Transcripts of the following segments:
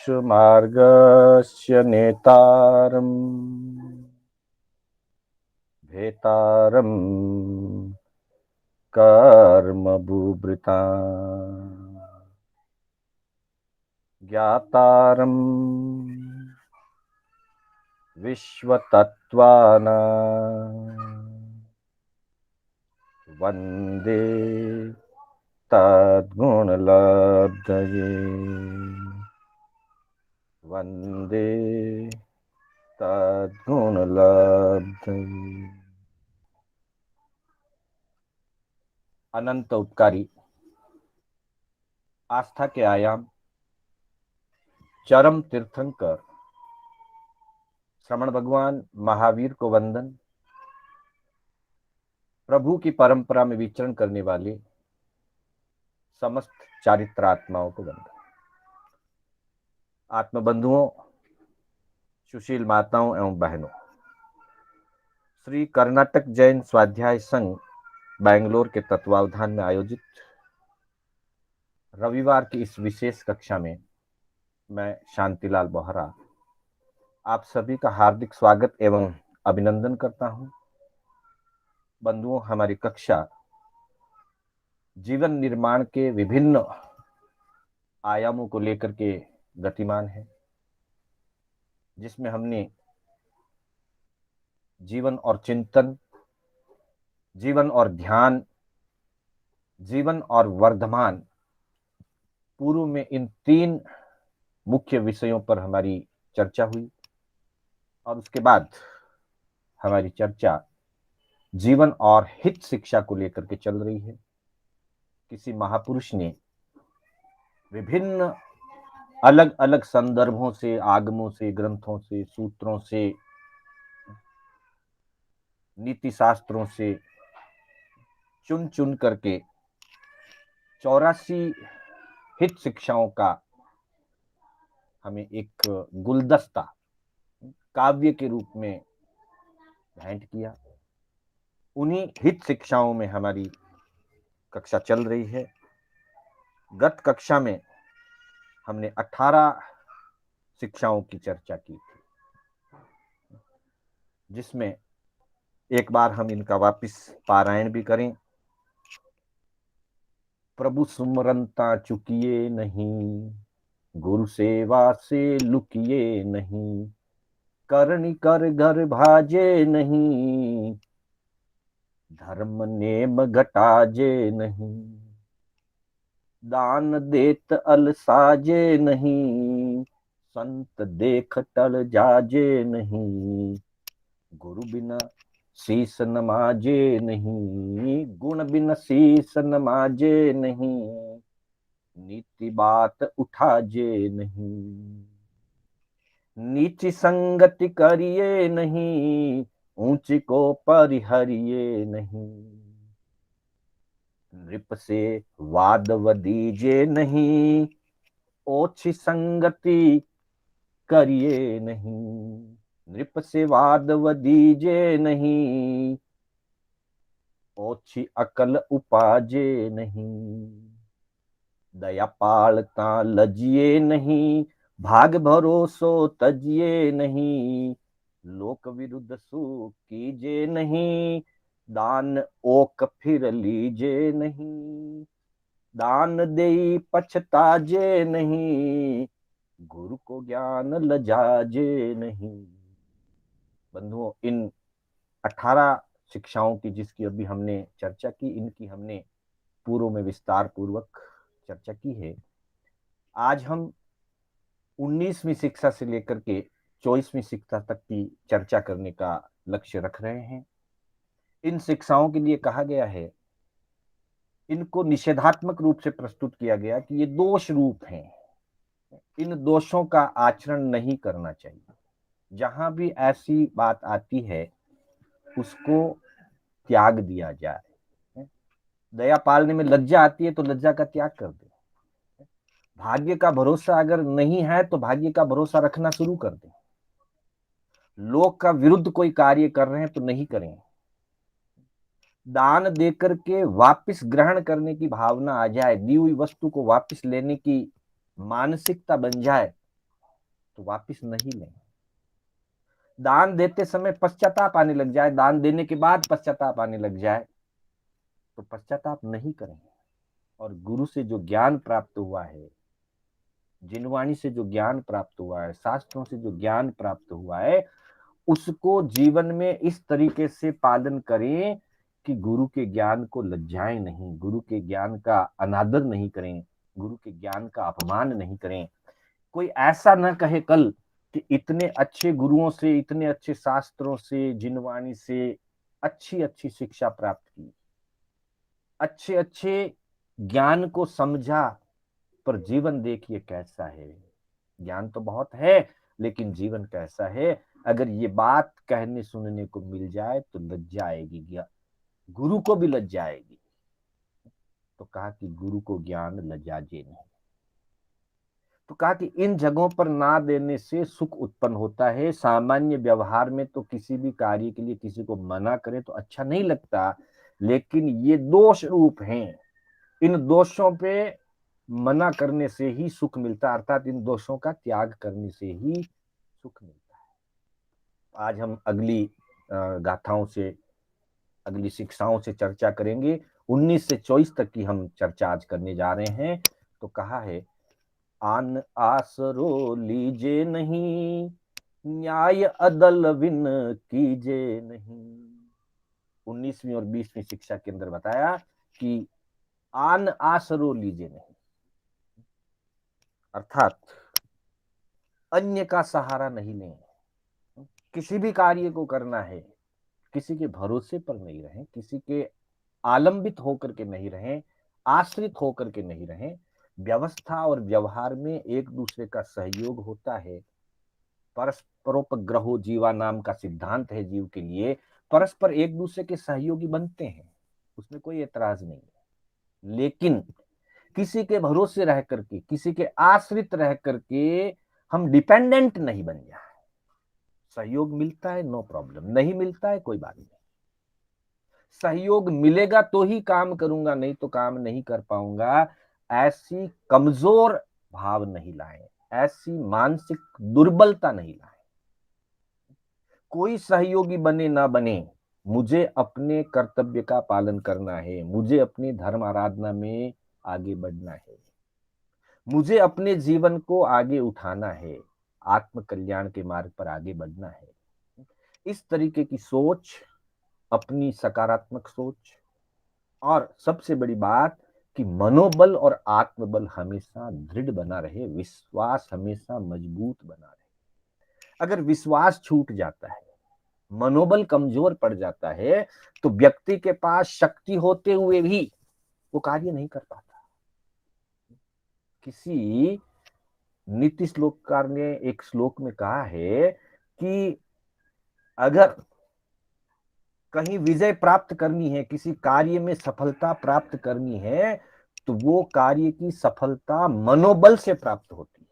मोक्षमार्गस्य नेतारम् भेतारम् कर्मभूभृता ज्ञातारम् विश्वतत्त्वानां वन्दे तद्गुणलब्धये वन्दे तद्गुणलब्धये। अनंत उपकारी आस्था के आयाम चरम तीर्थंकर श्रमण भगवान महावीर को वंदन। प्रभु की परंपरा में विचरण करने वाले समस्त चारित्रात्माओं को वंदन। आत्मबंधुओं, सुशील माताओं एवं बहनों, श्री कर्नाटक जैन स्वाध्याय संघ बेंगलोर के तत्वावधान में आयोजित रविवार की इस विशेष कक्षा में मैं शांतिलाल बोहरा आप सभी का हार्दिक स्वागत एवं अभिनंदन करता हूं। बंधुओं, हमारी कक्षा जीवन निर्माण के विभिन्न आयामों को लेकर के गतिमान है, जिसमें हमने जीवन और चिंतन, जीवन और ध्यान, जीवन और वर्धमान, पूर्व में इन तीन मुख्य विषयों पर हमारी चर्चा हुई और उसके बाद हमारी चर्चा जीवन और हित शिक्षा को लेकर के चल रही है। किसी महापुरुष ने विभिन्न अलग अलग संदर्भों से, आगमों से, ग्रंथों से, सूत्रों से, नीति शास्त्रों से चुन चुन करके 84 हित शिक्षाओं का हमें एक गुलदस्ता काव्य के रूप में भेंट किया। उन्हीं हित शिक्षाओं में हमारी कक्षा चल रही है। गत कक्षा में हमने 18 शिक्षाओं की चर्चा की थी, जिसमें एक बार हम इनका वापिस पारायण भी करें। प्रभु सुमरंता चुकिए नहीं, गुरु सेवा से लुकिए नहीं, करनी कर घर भाजे नहीं, धर्म नेम घटाजे नहीं, दान देत अलसाजे नहीं, संत देख टल जाजे नहीं, गुरु बिना शीस नमाजे नहीं, गुण बिना शीस नमाजे नहीं, नीति बात उठाजे नहीं, नीची संगति करिए नहीं, ऊंची को परिहरिए नहीं, नृप से वाद वदीजे नहीं, ओछी संगति करिए नहीं, नृप से वाद वदीजे नहीं, ओछी अकल उपाजे नहीं, दया पालता लजिए नहीं, भाग भरोसो तजिए नहीं, लोक विरुद्ध सुख कीजे नहीं, दान ओक फिर लीजे नहीं, दान देई पछताजे नहीं, गुरु को ज्ञान लजाजे नहीं। बंधुओं, इन 18 शिक्षाओं की जिसकी अभी हमने चर्चा की, इनकी हमने पूर्व में विस्तार पूर्वक चर्चा की है। आज हम 19वीं शिक्षा से लेकर के 24वीं शिक्षा तक की चर्चा करने का लक्ष्य रख रहे हैं। इन शिक्षाओं के लिए कहा गया है, इनको निषेधात्मक रूप से प्रस्तुत किया गया कि ये दोष रूप हैं, इन दोषों का आचरण नहीं करना चाहिए। जहां भी ऐसी बात आती है उसको त्याग दिया जाए। दया पालने में लज्जा आती है तो लज्जा का त्याग कर दे। भाग्य का भरोसा अगर नहीं है तो भाग्य का भरोसा रखना शुरू कर दे। लोग का विरुद्ध कोई कार्य कर रहे हैं तो नहीं करें। दान देकर के वापस ग्रहण करने की भावना आ जाए, दी हुई वस्तु को वापस लेने की मानसिकता बन जाए, तो वापिस नहीं लें। दान देते समय पश्चाताप आने लग जाए, दान देने के बाद पश्चाताप आने लग जाए, तो पश्चाताप नहीं करें। और गुरु से जो ज्ञान प्राप्त हुआ है, जिनवाणी से जो ज्ञान प्राप्त हुआ है, शास्त्रों से जो ज्ञान प्राप्त हुआ है, उसको जीवन में इस तरीके से पालन करें कि गुरु के ज्ञान को लज्जाएं नहीं, गुरु के ज्ञान का अनादर नहीं करें, गुरु के ज्ञान का अपमान नहीं करें। कोई ऐसा ना कहे कल कि इतने अच्छे गुरुओं से, इतने अच्छे शास्त्रों से, जिनवाणी से अच्छी अच्छी शिक्षा प्राप्त की, अच्छे अच्छे ज्ञान को समझा, पर जीवन देखिए कैसा है। ज्ञान तो बहुत है, लेकिन जीवन कैसा है। अगर ये बात कहने सुनने को मिल जाए तो लज्जा आएगी, गुरु को भी लज्जा आएगी। तो कहा कि गुरु को ज्ञान लज्जाजे नहीं। तो कहा कि इन जगहों पर ना देने से सुख उत्पन्न होता है। सामान्य व्यवहार में तो किसी भी कार्य के लिए किसी को मना करें तो अच्छा नहीं लगता, लेकिन ये दोष रूप हैं। इन दोषों पे मना करने से ही सुख मिलता, अर्थात इन दोषों का त्याग करने से ही सुख मिलता है। आज हम अगली गाथाओं से, अगली शिक्षाओं से चर्चा करेंगे। 19 से 24 तक की हम चर्चा आज करने जा रहे हैं। तो कहा है, आन आसरो लीजे नहीं, न्याय अदल विन कीजे नहीं। 19वीं और 20वीं शिक्षा के अंदर बताया कि आन आसरो लीजे नहीं, अर्थात अन्य का सहारा नहीं लें। किसी भी कार्य को करना है, किसी के भरोसे पर नहीं रहें, किसी के आलंबित होकर के नहीं रहें, आश्रित होकर के नहीं रहें। व्यवस्था और व्यवहार में एक दूसरे का सहयोग होता है। परस्परोपग्रहो जीवा नाम का सिद्धांत है जीव के लिए। परस्पर एक दूसरे के सहयोगी बनते हैं, उसमें कोई एतराज नहीं है। लेकिन किसी के भरोसे रह करके, किसी के आश्रित रह करके हम डिपेंडेंट नहीं बन जाए। सहयोग मिलता है, नो प्रॉब्लम, नहीं मिलता है, कोई बात नहीं। सहयोग मिलेगा तो ही काम करूंगा, नहीं तो काम नहीं कर पाऊंगा, ऐसी कमजोर भाव नहीं लाए, ऐसी मानसिक दुर्बलता नहीं लाए। कोई सहयोगी बने ना बने, मुझे अपने कर्तव्य का पालन करना है, मुझे अपनी धर्म आराधना में आगे बढ़ना है, मुझे अपने जीवन को आगे उठाना है, आत्म कल्याण के मार्ग पर आगे बढ़ना है। इस तरीके की सोच, अपनी सकारात्मक सोच, और सबसे बड़ी बात कि मनोबल और आत्मबल हमेशा दृढ़ बना रहे, विश्वास हमेशा मजबूत बना रहे। अगर विश्वास छूट जाता है, मनोबल कमजोर पड़ जाता है, तो व्यक्ति के पास शक्ति होते हुए भी वो कार्य नहीं कर पाता। किसी नीति श्लोककार ने एक श्लोक में कहा है कि अगर कहीं विजय प्राप्त करनी है, किसी कार्य में सफलता प्राप्त करनी है, तो वो कार्य की सफलता मनोबल से प्राप्त होती है,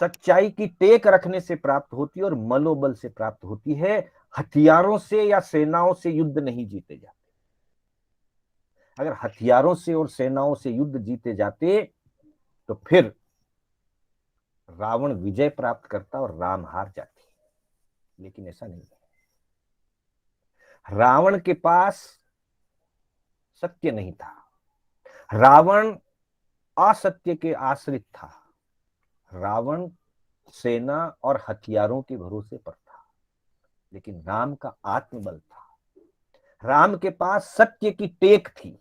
सच्चाई की टेक रखने से प्राप्त होती है, और मनोबल से प्राप्त होती है। हथियारों से या सेनाओं से युद्ध नहीं जीते जाते। अगर हथियारों से और सेनाओं से युद्ध जीते जाते तो फिर रावण विजय प्राप्त करता और राम हार जाते, लेकिन ऐसा नहीं है। रावण के पास सत्य नहीं था, रावण असत्य के आश्रित था, रावण सेना और हथियारों के भरोसे पर था, लेकिन राम का आत्मबल था। राम के पास सत्य की टेक थी,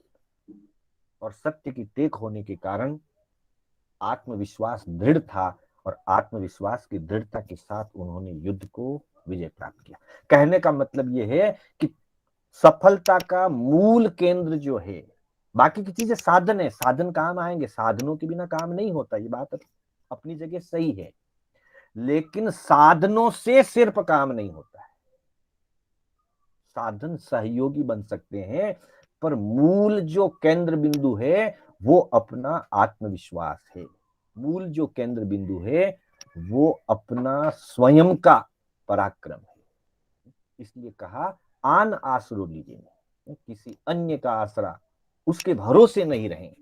और सत्य की टेक होने के कारण आत्मविश्वास दृढ़ था, और आत्मविश्वास की दृढ़ता के साथ उन्होंने युद्ध को विजय प्राप्त किया। कहने का मतलब यह है कि सफलता का मूल केंद्र जो है, बाकी की चीजें साधन है, साधन काम आएंगे, साधनों के बिना काम नहीं होता, ये बात अपनी जगह सही है, लेकिन साधनों से सिर्फ काम नहीं होता है। साधन सहयोगी बन सकते हैं, पर मूल जो केंद्र बिंदु है वो अपना आत्मविश्वास है। मूल जो केंद्र बिंदु है वो अपना स्वयं का पराक्रम है। इसलिए कहा, आन आसरो लीजिए, किसी अन्य का आसरा, उसके भरोसे नहीं रहें।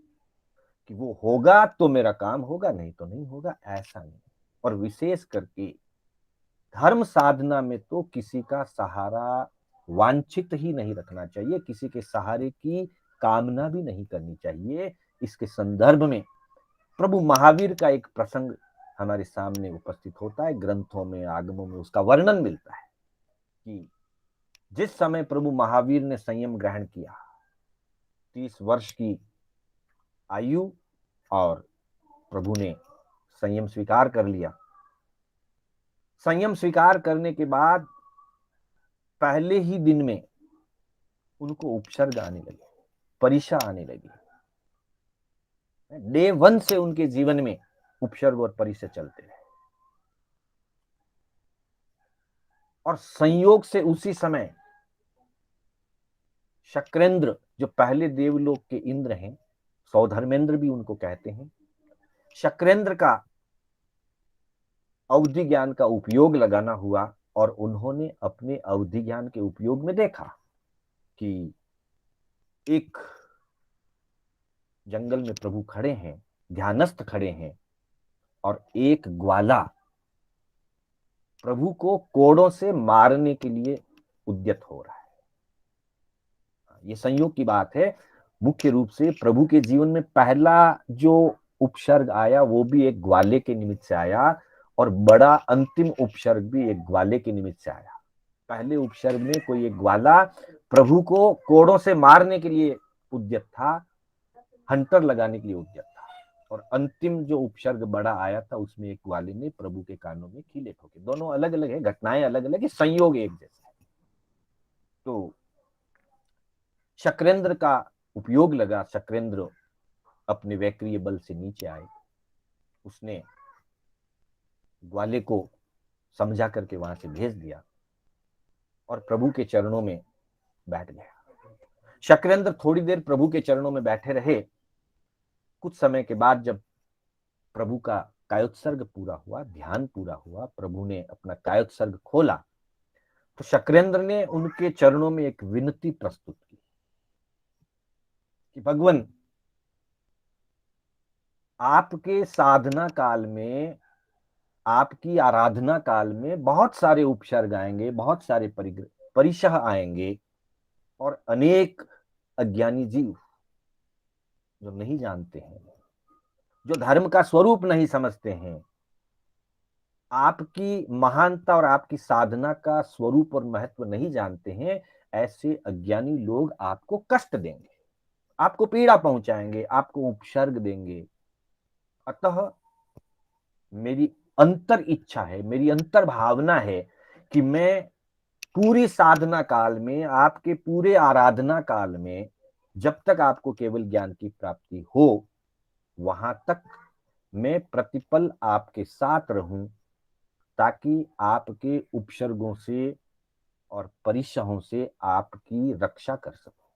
कि वो होगा तो मेरा काम होगा, नहीं तो नहीं होगा, ऐसा नहीं। और विशेष करके धर्म साधना में तो किसी का सहारा वांछित ही नहीं रखना चाहिए, किसी के सहारे की कामना भी नहीं करनी चाहिए। इसके संदर्भ में प्रभु महावीर का एक प्रसंग हमारे सामने उपस्थित होता है, ग्रंथों में, आगमों में उसका वर्णन मिलता है कि जिस समय प्रभु महावीर ने संयम ग्रहण किया, 30 वर्ष की आयु, और प्रभु ने संयम स्वीकार कर लिया। संयम स्वीकार करने के बाद पहले ही दिन में उनको उपसर्ग आने लगे, परीक्षा आने लगी। डे 1 से उनके जीवन में उपसर्ग और परीक्षा चलते रहे। और संयोग से उसी समय शक्रेंद्र, जो पहले देवलोक के इंद्र हैं, सौधर्मेंद्र भी उनको कहते हैं, शक्रेंद्र का अवधि ज्ञान का उपयोग लगाना हुआ। और उन्होंने अपने अवधि ज्ञान के उपयोग में देखा कि एक जंगल में प्रभु खड़े हैं, ध्यानस्थ खड़े हैं, और एक ग्वाला प्रभु को कोड़ों से मारने के लिए उद्यत हो रहा है। ये संयोग की बात है। मुख्य रूप से प्रभु के जीवन में पहला जो उपसर्ग आया वो भी एक ग्वाले के निमित्त से आया, और बड़ा अंतिम उपसर्ग भी एक ग्वाले के निमित्त से आया। पहले उपसर्ग में कोई एक ग्वाला प्रभु को कोड़ों से मारने के लिए उद्यत था, हंटर लगाने के लिए उद्यत था। और अंतिम जो उपसर्ग बड़ा आया था उसमें एक ग्वाले ने प्रभु के कानों में कीले ठोके। दोनों अलग अलग है, घटनाएं अलग अलग है, संयोग एक जैसा है। तो शक्रेंद्र का उपयोग लगा, शक्रेंद्र अपने वैक्रिय बल से नीचे आए, उसने ग्वाले को समझा करके वहां से भेज दिया और प्रभु के चरणों में बैठ गया। शक्रेंद्र थोड़ी देर प्रभु के चरणों में बैठे रहे। कुछ समय के बाद जब प्रभु का कायोत्सर्ग पूरा हुआ, ध्यान पूरा हुआ, प्रभु ने अपना कायोत्सर्ग खोला, तो शक्रेंद्र ने उनके चरणों में एक विनती प्रस्तुत की कि भगवान, आपके साधना काल में, आपकी आराधना काल में बहुत सारे उपसर्ग आएंगे, बहुत सारे परिशह आएंगे, और अनेक अज्ञानी जीव जो नहीं जानते हैं, जो धर्म का स्वरूप नहीं समझते हैं, आपकी महानता और आपकी साधना का स्वरूप और महत्व नहीं जानते हैं, ऐसे अज्ञानी लोग आपको कष्ट देंगे, आपको पीड़ा पहुंचाएंगे, आपको उपसर्ग देंगे। अतः मेरी अंतर इच्छा है, मेरी अंतर भावना है कि मैं पूरी साधना काल में, आपके पूरे आराधना काल में, जब तक आपको केवल ज्ञान की प्राप्ति हो, वहां तक मैं प्रतिपल आपके साथ रहूं, ताकि आपके उपसर्गों से और परिशहों से आपकी रक्षा कर सकूं,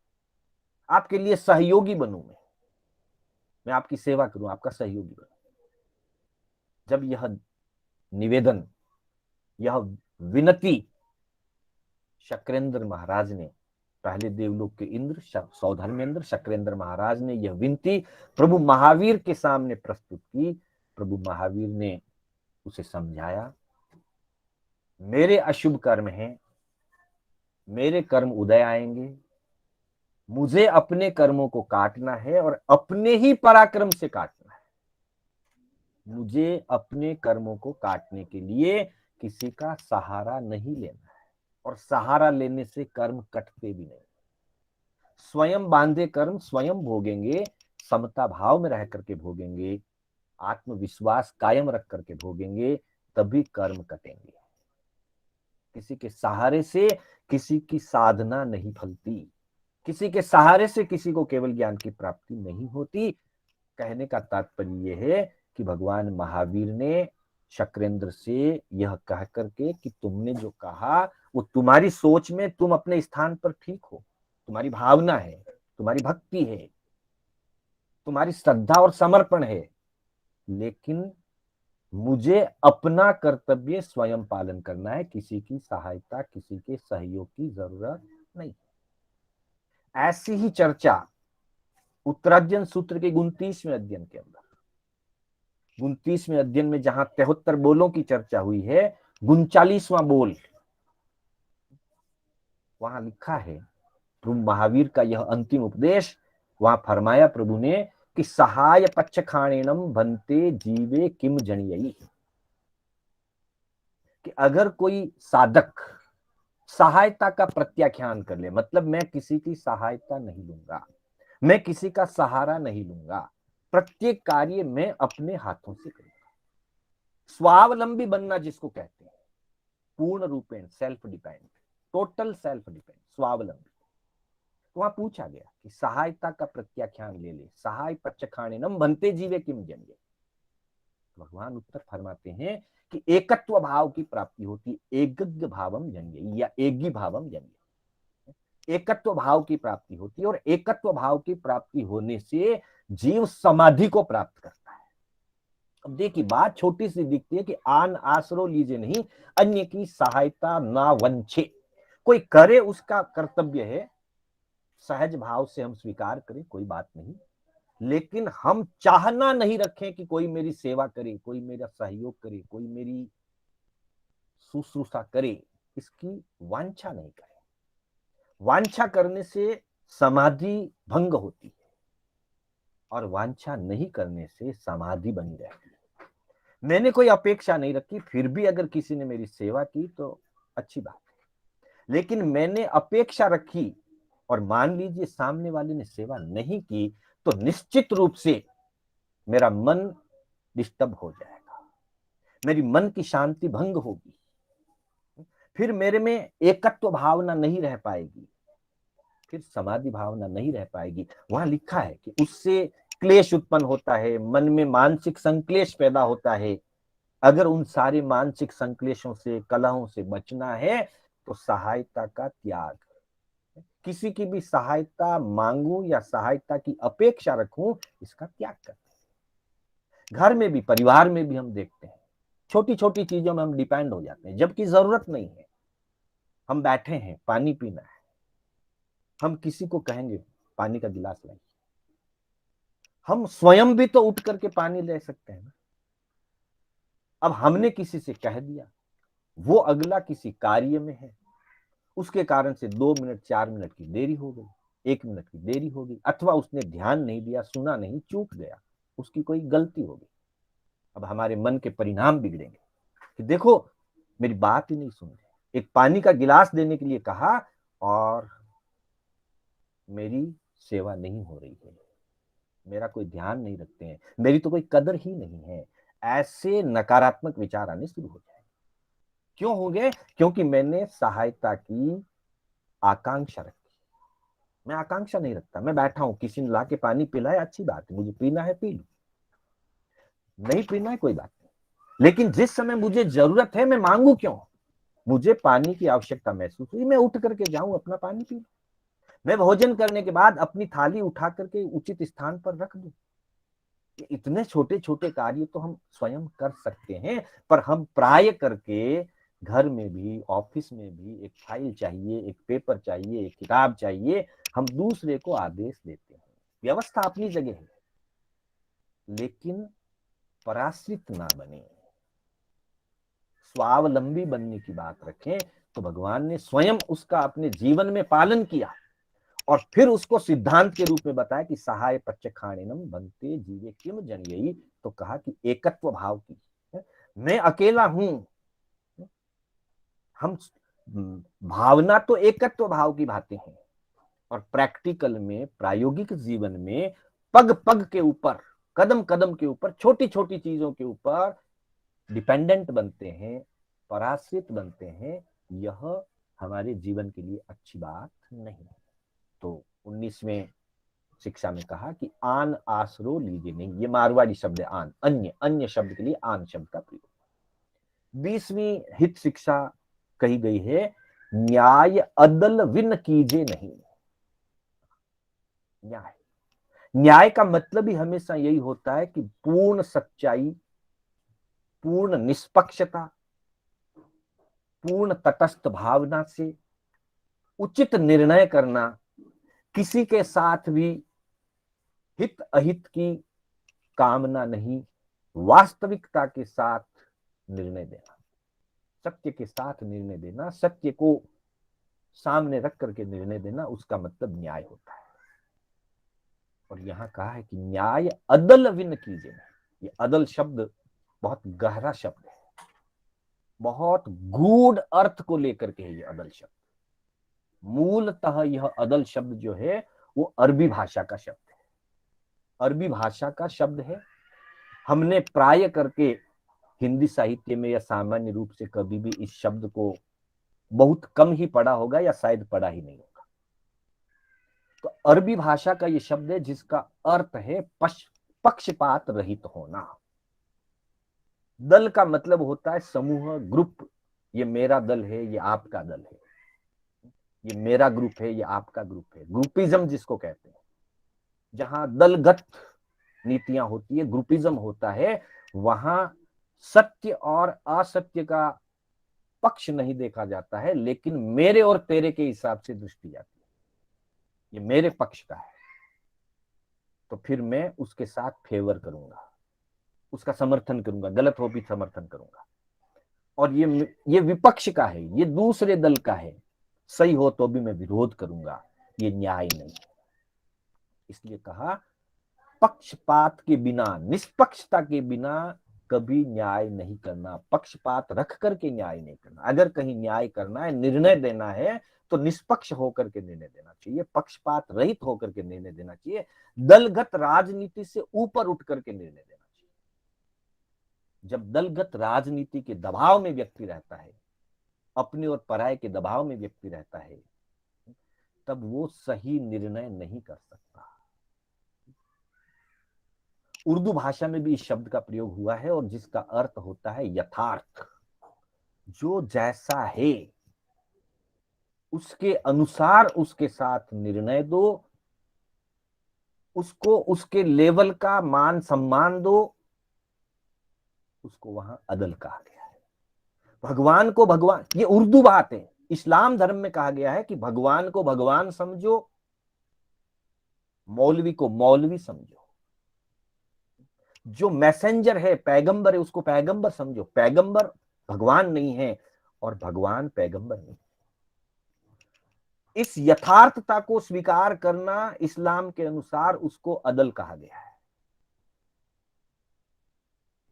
आपके लिए सहयोगी बनूं, मैं आपकी सेवा करूं, आपका सहयोगी बनूं। जब यह निवेदन, यह विनती शक्रेंद्र महाराज ने, पहले देवलोक के इंद्र सौधर्मेंद्र शक्रेंद्र महाराज ने यह विनती प्रभु महावीर के सामने प्रस्तुत की, प्रभु महावीर ने उसे समझाया, मेरे अशुभ कर्म हैं, मेरे कर्म उदय आएंगे, मुझे अपने कर्मों को काटना है और अपने ही पराक्रम से काटना है। मुझे अपने कर्मों को काटने के लिए किसी का सहारा नहीं लेना है, और सहारा लेने से कर्म कटते भी नहीं। स्वयं बांधे कर्म स्वयं भोगेंगे, समता भाव में रह करके भोगेंगे, आत्मविश्वास कायम रख करके भोगेंगे, तभी कर्म कटेंगे। किसी के सहारे से किसी की साधना नहीं फलती, किसी के सहारे से किसी को केवल ज्ञान की प्राप्ति नहीं होती। कहने का तात्पर्य यह है कि भगवान महावीर ने शक्रेंद्र से यह कह करके कि तुमने जो कहा वो तुम्हारी सोच में, तुम अपने स्थान पर ठीक हो, तुम्हारी भावना है, तुम्हारी भक्ति है, तुम्हारी श्रद्धा और समर्पण है, लेकिन मुझे अपना कर्तव्य स्वयं पालन करना है, किसी की सहायता, किसी के सहयोग की जरूरत नहीं। ऐसी ही चर्चा उत्तरार्जन सूत्र के 29वें अध्ययन के अंदर, 29वें अध्ययन में जहां 73 बोलों की चर्चा हुई है, 39वां बोल, वहां लिखा है प्रभु महावीर का यह अंतिम उपदेश, वहां फरमाया प्रभु ने कि सहाय पक्ष खाणेनम बनते जीवे किम जनियई, कि अगर कोई साधक सहायता का प्रत्याख्यान कर ले, मतलब मैं किसी की सहायता नहीं लूंगा, मैं किसी का सहारा नहीं लूंगा, प्रत्येक कार्य मैं अपने हाथों से करूंगा, स्वावलंबी बनना जिसको कहते हैं, पूर्ण रूपेण self depend, total self depend, स्वावलंबी। तो वहां पूछा गया कि सहायता का प्रत्याख्यान ले ले, सहाय पच्चखाणिनम बनते जीवे किम जन्य, भगवान उत्तर फरमाते हैं कि एकत्व भाव की प्राप्ति होती, एकज्ञ भावम जन्य या एगी भावम जन्य, एकत्व भाव की प्राप्ति होती है, और एकत्व भाव की प्राप्ति होने से जीव समाधि को प्राप्त करता है। अब देखिए, बात छोटी सी दिखती है कि आन आसरो लीजिए नहीं, अन्य की सहायता ना वंचे, कोई करे उसका कर्तव्य है, सहज भाव से हम स्वीकार करें, कोई बात नहीं, लेकिन हम चाहना नहीं रखें कि कोई मेरी सेवा करे, कोई मेरा सहयोग करे, कोई मेरी शुश्रूषा करे, इसकी वांछा नहीं करें। वांछा करने से समाधि भंग होती है, और वांछा नहीं करने से समाधि बनी रहती है। मैंने कोई अपेक्षा नहीं रखी, फिर भी अगर किसी ने मेरी सेवा की तो अच्छी बात है, लेकिन मैंने अपेक्षा रखी और मान लीजिए सामने वाले ने सेवा नहीं की, तो निश्चित रूप से मेरा मन डिस्टर्ब हो जाएगा, मेरी मन की शांति भंग होगी, फिर मेरे में एकत्व भावना नहीं रह पाएगी, फिर समाधि भावना नहीं रह पाएगी। वहां लिखा है कि उससे क्लेश उत्पन्न होता है, मन में मानसिक संक्लेश पैदा होता है। अगर उन सारे मानसिक संक्लेशों से, कलहों से बचना है तो सहायता का त्याग, किसी की भी सहायता मांगू या सहायता की अपेक्षा रखूं, इसका त्याग कर। घर में भी, परिवार में भी हम देखते हैं, छोटी छोटी चीजों में हम डिपेंड हो जाते हैं, जबकि जरूरत नहीं है। हम बैठे हैं, पानी पीना है, हम किसी को कहेंगे पानी का गिलास लाइए, हम स्वयं भी तो उठ करके पानी ले सकते हैं ना। अब हमने किसी से कह दिया, वो अगला किसी कार्य में है, उसके कारण से 2 मिनट 4 मिनट की देरी हो गई, 1 मिनट की देरी हो गई, अथवा उसने ध्यान नहीं दिया, सुना नहीं, चूक गया, उसकी कोई गलती हो गई। अब हमारे मन के परिणाम बिगड़ेंगे कि देखो मेरी बात ही नहीं सुन रहे, एक पानी का गिलास देने के लिए कहा और मेरी सेवा नहीं हो रही है, मेरा कोई ध्यान नहीं रखते हैं, मेरी तो कोई कदर ही नहीं है, ऐसे नकारात्मक विचार आने शुरू हो जाए। क्यों हो गए? क्योंकि मैंने सहायता की आकांक्षा रखी। मैं आकांक्षा नहीं रखता, मैं बैठा हूं, किसी ने लाके पानी पिलाया, अच्छी बात है, मुझे पीना है पी लूं, नहीं पीना है कोई बात नहीं, लेकिन जिस समय मुझे जरूरत है मैं मांगू क्यों? मुझे पानी की आवश्यकता महसूस हुई, मैं उठ करके जाऊं, अपना पानी पी लूं। मैं भोजन करने के बाद अपनी थाली उठा करके उचित स्थान पर रख दूं। इतने छोटे छोटे कार्य तो हम स्वयं कर सकते हैं, पर हम प्राय करके घर में भी, ऑफिस में भी एक फाइल चाहिए, एक पेपर चाहिए, एक किताब चाहिए, हम दूसरे को आदेश देते हैं। व्यवस्था अपनी जगह है, लेकिन पराश्रित ना बने, स्वावलंबी बनने की बात रखें। तो भगवान ने स्वयं उसका अपने जीवन में पालन किया, और फिर उसको सिद्धांत के रूप में बताया कि सहाय पच्च खाणिनम बनते जीवे किम जनियई। तो कहा कि एकत्व भाव की, मैं अकेला हूं, हम भावना तो एकत्व भाव की बातें हैं, और प्रैक्टिकल में, प्रायोगिक जीवन में पग पग के ऊपर, कदम कदम के ऊपर, छोटी छोटी चीजों के ऊपर डिपेंडेंट बनते हैं, पराश्रित बनते हैं। यह हमारे जीवन के लिए अच्छी बात नहीं है। तो 19वें शिक्षा में कहा कि आन आसरो लीजिए नहीं, ये मारवाड़ी शब्द है आन, अन्य, अन्य शब्द के लिए आन शब्द का प्रयोग। 20वीं हित शिक्षा कही गई है, न्याय अदल विन कीजिए नहीं। न्याय, न्याय का मतलब ही हमेशा यही होता है कि पूर्ण सच्चाई, पूर्ण निष्पक्षता, पूर्ण तटस्थ भावना से उचित निर्णय करना, किसी के साथ भी हित अहित की कामना नहीं, वास्तविकता के साथ निर्णय देना, सत्य के साथ निर्णय देना, सत्य को सामने रख करके निर्णय देना, उसका मतलब न्याय होता है। और यहां कहा है कि न्याय अदल विन कीजिए। ये अदल शब्द बहुत गहरा शब्द है, बहुत गूढ़ अर्थ को लेकर के है ये अदल शब्द। मूलतः यह अदल शब्द जो है वो अरबी भाषा का शब्द है, अरबी भाषा का शब्द है। हमने प्राय करके हिंदी साहित्य में या सामान्य रूप से कभी भी इस शब्द को बहुत कम ही पढ़ा होगा या शायद पढ़ा ही नहीं होगा। तो अरबी भाषा का ये शब्द है जिसका अर्थ है पक्षपात रहित होना। दल का मतलब होता है समूह, ग्रुप। ये मेरा दल है, ये आपका दल है, ये मेरा ग्रुप है, ये आपका ग्रुप है। ग्रुपिज्म जिसको कहते हैं, जहां दलगत नीतियां होती है, ग्रुपिज्म होता है, वहां सत्य और असत्य का पक्ष नहीं देखा जाता है, लेकिन मेरे और तेरे के हिसाब से दृष्टि जाती है। ये मेरे पक्ष का है तो फिर मैं उसके साथ फेवर करूंगा, उसका समर्थन करूंगा, गलत हो भी समर्थन करूंगा। और ये विपक्ष का है, ये दूसरे दल का है, सही हो तो भी मैं विरोध करूंगा। ये न्याय नहीं। इसलिए कहा पक्षपात के बिना, निष्पक्षता के बिना कभी न्याय नहीं करना, पक्षपात रख करके न्याय नहीं करना। अगर कहीं न्याय करना है, निर्णय देना है, तो निष्पक्ष होकर के निर्णय देना चाहिए, पक्षपात रहित होकर के निर्णय देना चाहिए, दलगत राजनीति से ऊपर उठ करके निर्णय देना चाहिए। जब दलगत राजनीति के दबाव में व्यक्ति रहता है, अपने और पराये के दबाव में व्यक्ति रहता है, तब वो सही निर्णय नहीं कर सकता। उर्दू भाषा में भी इस शब्द का प्रयोग हुआ है और जिसका अर्थ होता है यथार्थ। जो जैसा है उसके अनुसार उसके साथ निर्णय दो, उसको उसके लेवल का मान सम्मान दो, उसको वहां अदल कहा गया है। भगवान को भगवान, ये उर्दू बात है। इस्लाम धर्म में कहा गया है कि भगवान को भगवान समझो, मौलवी को मौलवी समझो। जो मैसेंजर है, पैगंबर है, उसको पैगंबर समझो। पैगंबर भगवान नहीं है और भगवान पैगंबर नहीं। इस यथार्थता को स्वीकार करना इस्लाम के अनुसार उसको अदल कहा गया है।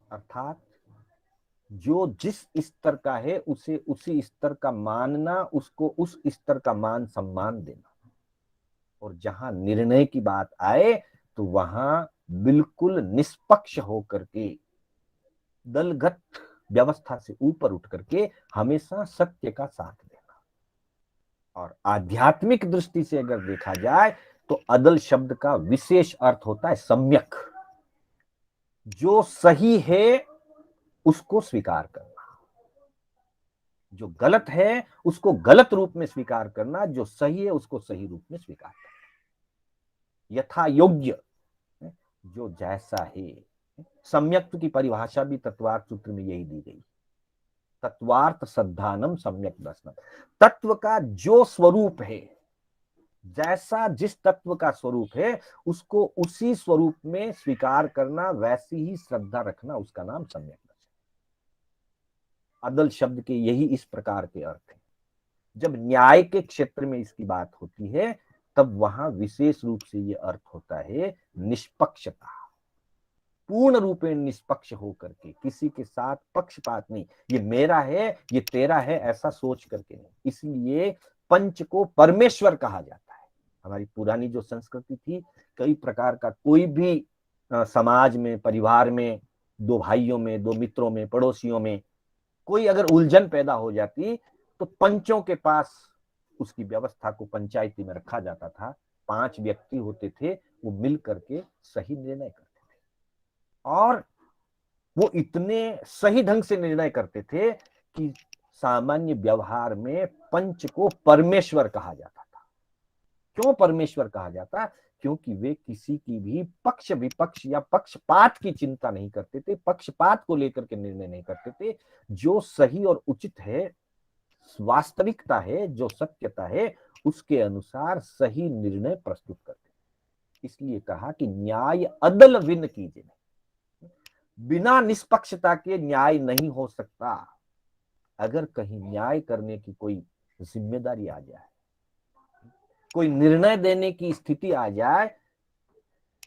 अर्थात जो जिस स्तर का है उसे उसी स्तर का मानना, उसको उस स्तर का मान सम्मान देना। और जहां निर्णय की बात आए तो वहां बिल्कुल निष्पक्ष होकर के, दलगत व्यवस्था से ऊपर उठ करके हमेशा सत्य का साथ देना। और आध्यात्मिक दृष्टि से अगर देखा जाए तो अदल शब्द का विशेष अर्थ होता है सम्यक। जो सही है उसको स्वीकार करना, जो गलत है उसको गलत रूप में स्वीकार करना, जो सही है उसको सही रूप में स्वीकार करना। यथा योग्य, जो जैसा है। सम्यक की परिभाषा भी तत्वार्थ सूत्र में यही दी गई। तत्वार्थ सद्धानम सम्यक दर्शनम। तत्व का जो स्वरूप है, जैसा जिस तत्व का स्वरूप है उसको उसी स्वरूप में स्वीकार करना, वैसी ही श्रद्धा रखना, उसका नाम सम्यक दर्शन। अदल शब्द के यही इस प्रकार के अर्थ हैं। जब न्याय के क्षेत्र में इसकी बात होती है तब वहां विशेष रूप से ये अर्थ होता है निष्पक्षता। पूर्ण रूपेण निष्पक्ष होकर के, किसी के साथ पक्षपात नहीं, ये मेरा है ये तेरा है ऐसा सोच करके नहीं। इसलिए पंच को परमेश्वर कहा जाता है। हमारी पुरानी जो संस्कृति थी, कई प्रकार का कोई भी समाज में, परिवार में, दो भाइयों में, दो मित्रों में, पड़ोसियों में कोई अगर उलझन पैदा हो जाती तो पंचों के पास उसकी व्यवस्था को पंचायती में रखा जाता था। 5 व्यक्ति होते थे, वो मिल करके सही निर्णय करते थे और वो इतने सही ढंग से निर्णय करते थे कि सामान्य व्यवहार में पंच को परमेश्वर कहा जाता था। क्यों परमेश्वर कहा जाता? क्योंकि वे किसी की भी पक्ष विपक्ष या पक्षपात की चिंता नहीं करते थे, पक्षपात को लेकर के निर्णय नहीं करते थे। जो सही और उचित है, वास्तविकता है, जो सत्यता है, उसके अनुसार सही निर्णय प्रस्तुत करते। इस इसलिए कहा कि न्याय अदल विन कीजिए नहीं। बिना निष्पक्षता के न्याय नहीं हो सकता। अगर कहीं न्याय करने की कोई जिम्मेदारी आ जाए, कोई निर्णय देने की स्थिति आ जाए,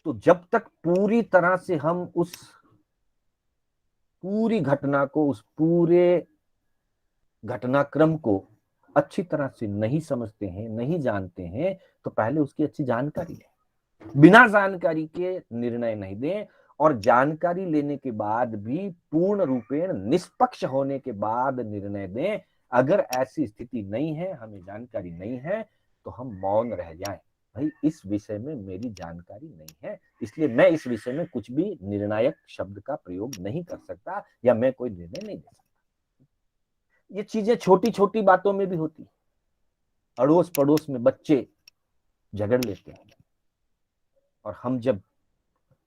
तो जब तक पूरी तरह से हम उस पूरी घटना को, उस पूरे घटनाक्रम को अच्छी तरह से नहीं समझते हैं, नहीं जानते हैं, तो पहले उसकी अच्छी जानकारी लें। बिना जानकारी के निर्णय नहीं दें, और जानकारी लेने के बाद भी पूर्ण रूपेण निष्पक्ष होने के बाद निर्णय दें। अगर ऐसी स्थिति नहीं है, हमें जानकारी नहीं है, तो हम मौन रह जाएं। भाई इस विषय में मेरी जानकारी नहीं है, इसलिए मैं इस विषय में कुछ भी निर्णायक शब्द का प्रयोग नहीं कर सकता, या मैं कोई निर्णय नहीं दे सकता। ये चीजें छोटी छोटी बातों में भी होती है। अड़ोस पड़ोस में बच्चे झगड़ लेते हैं, और हम जब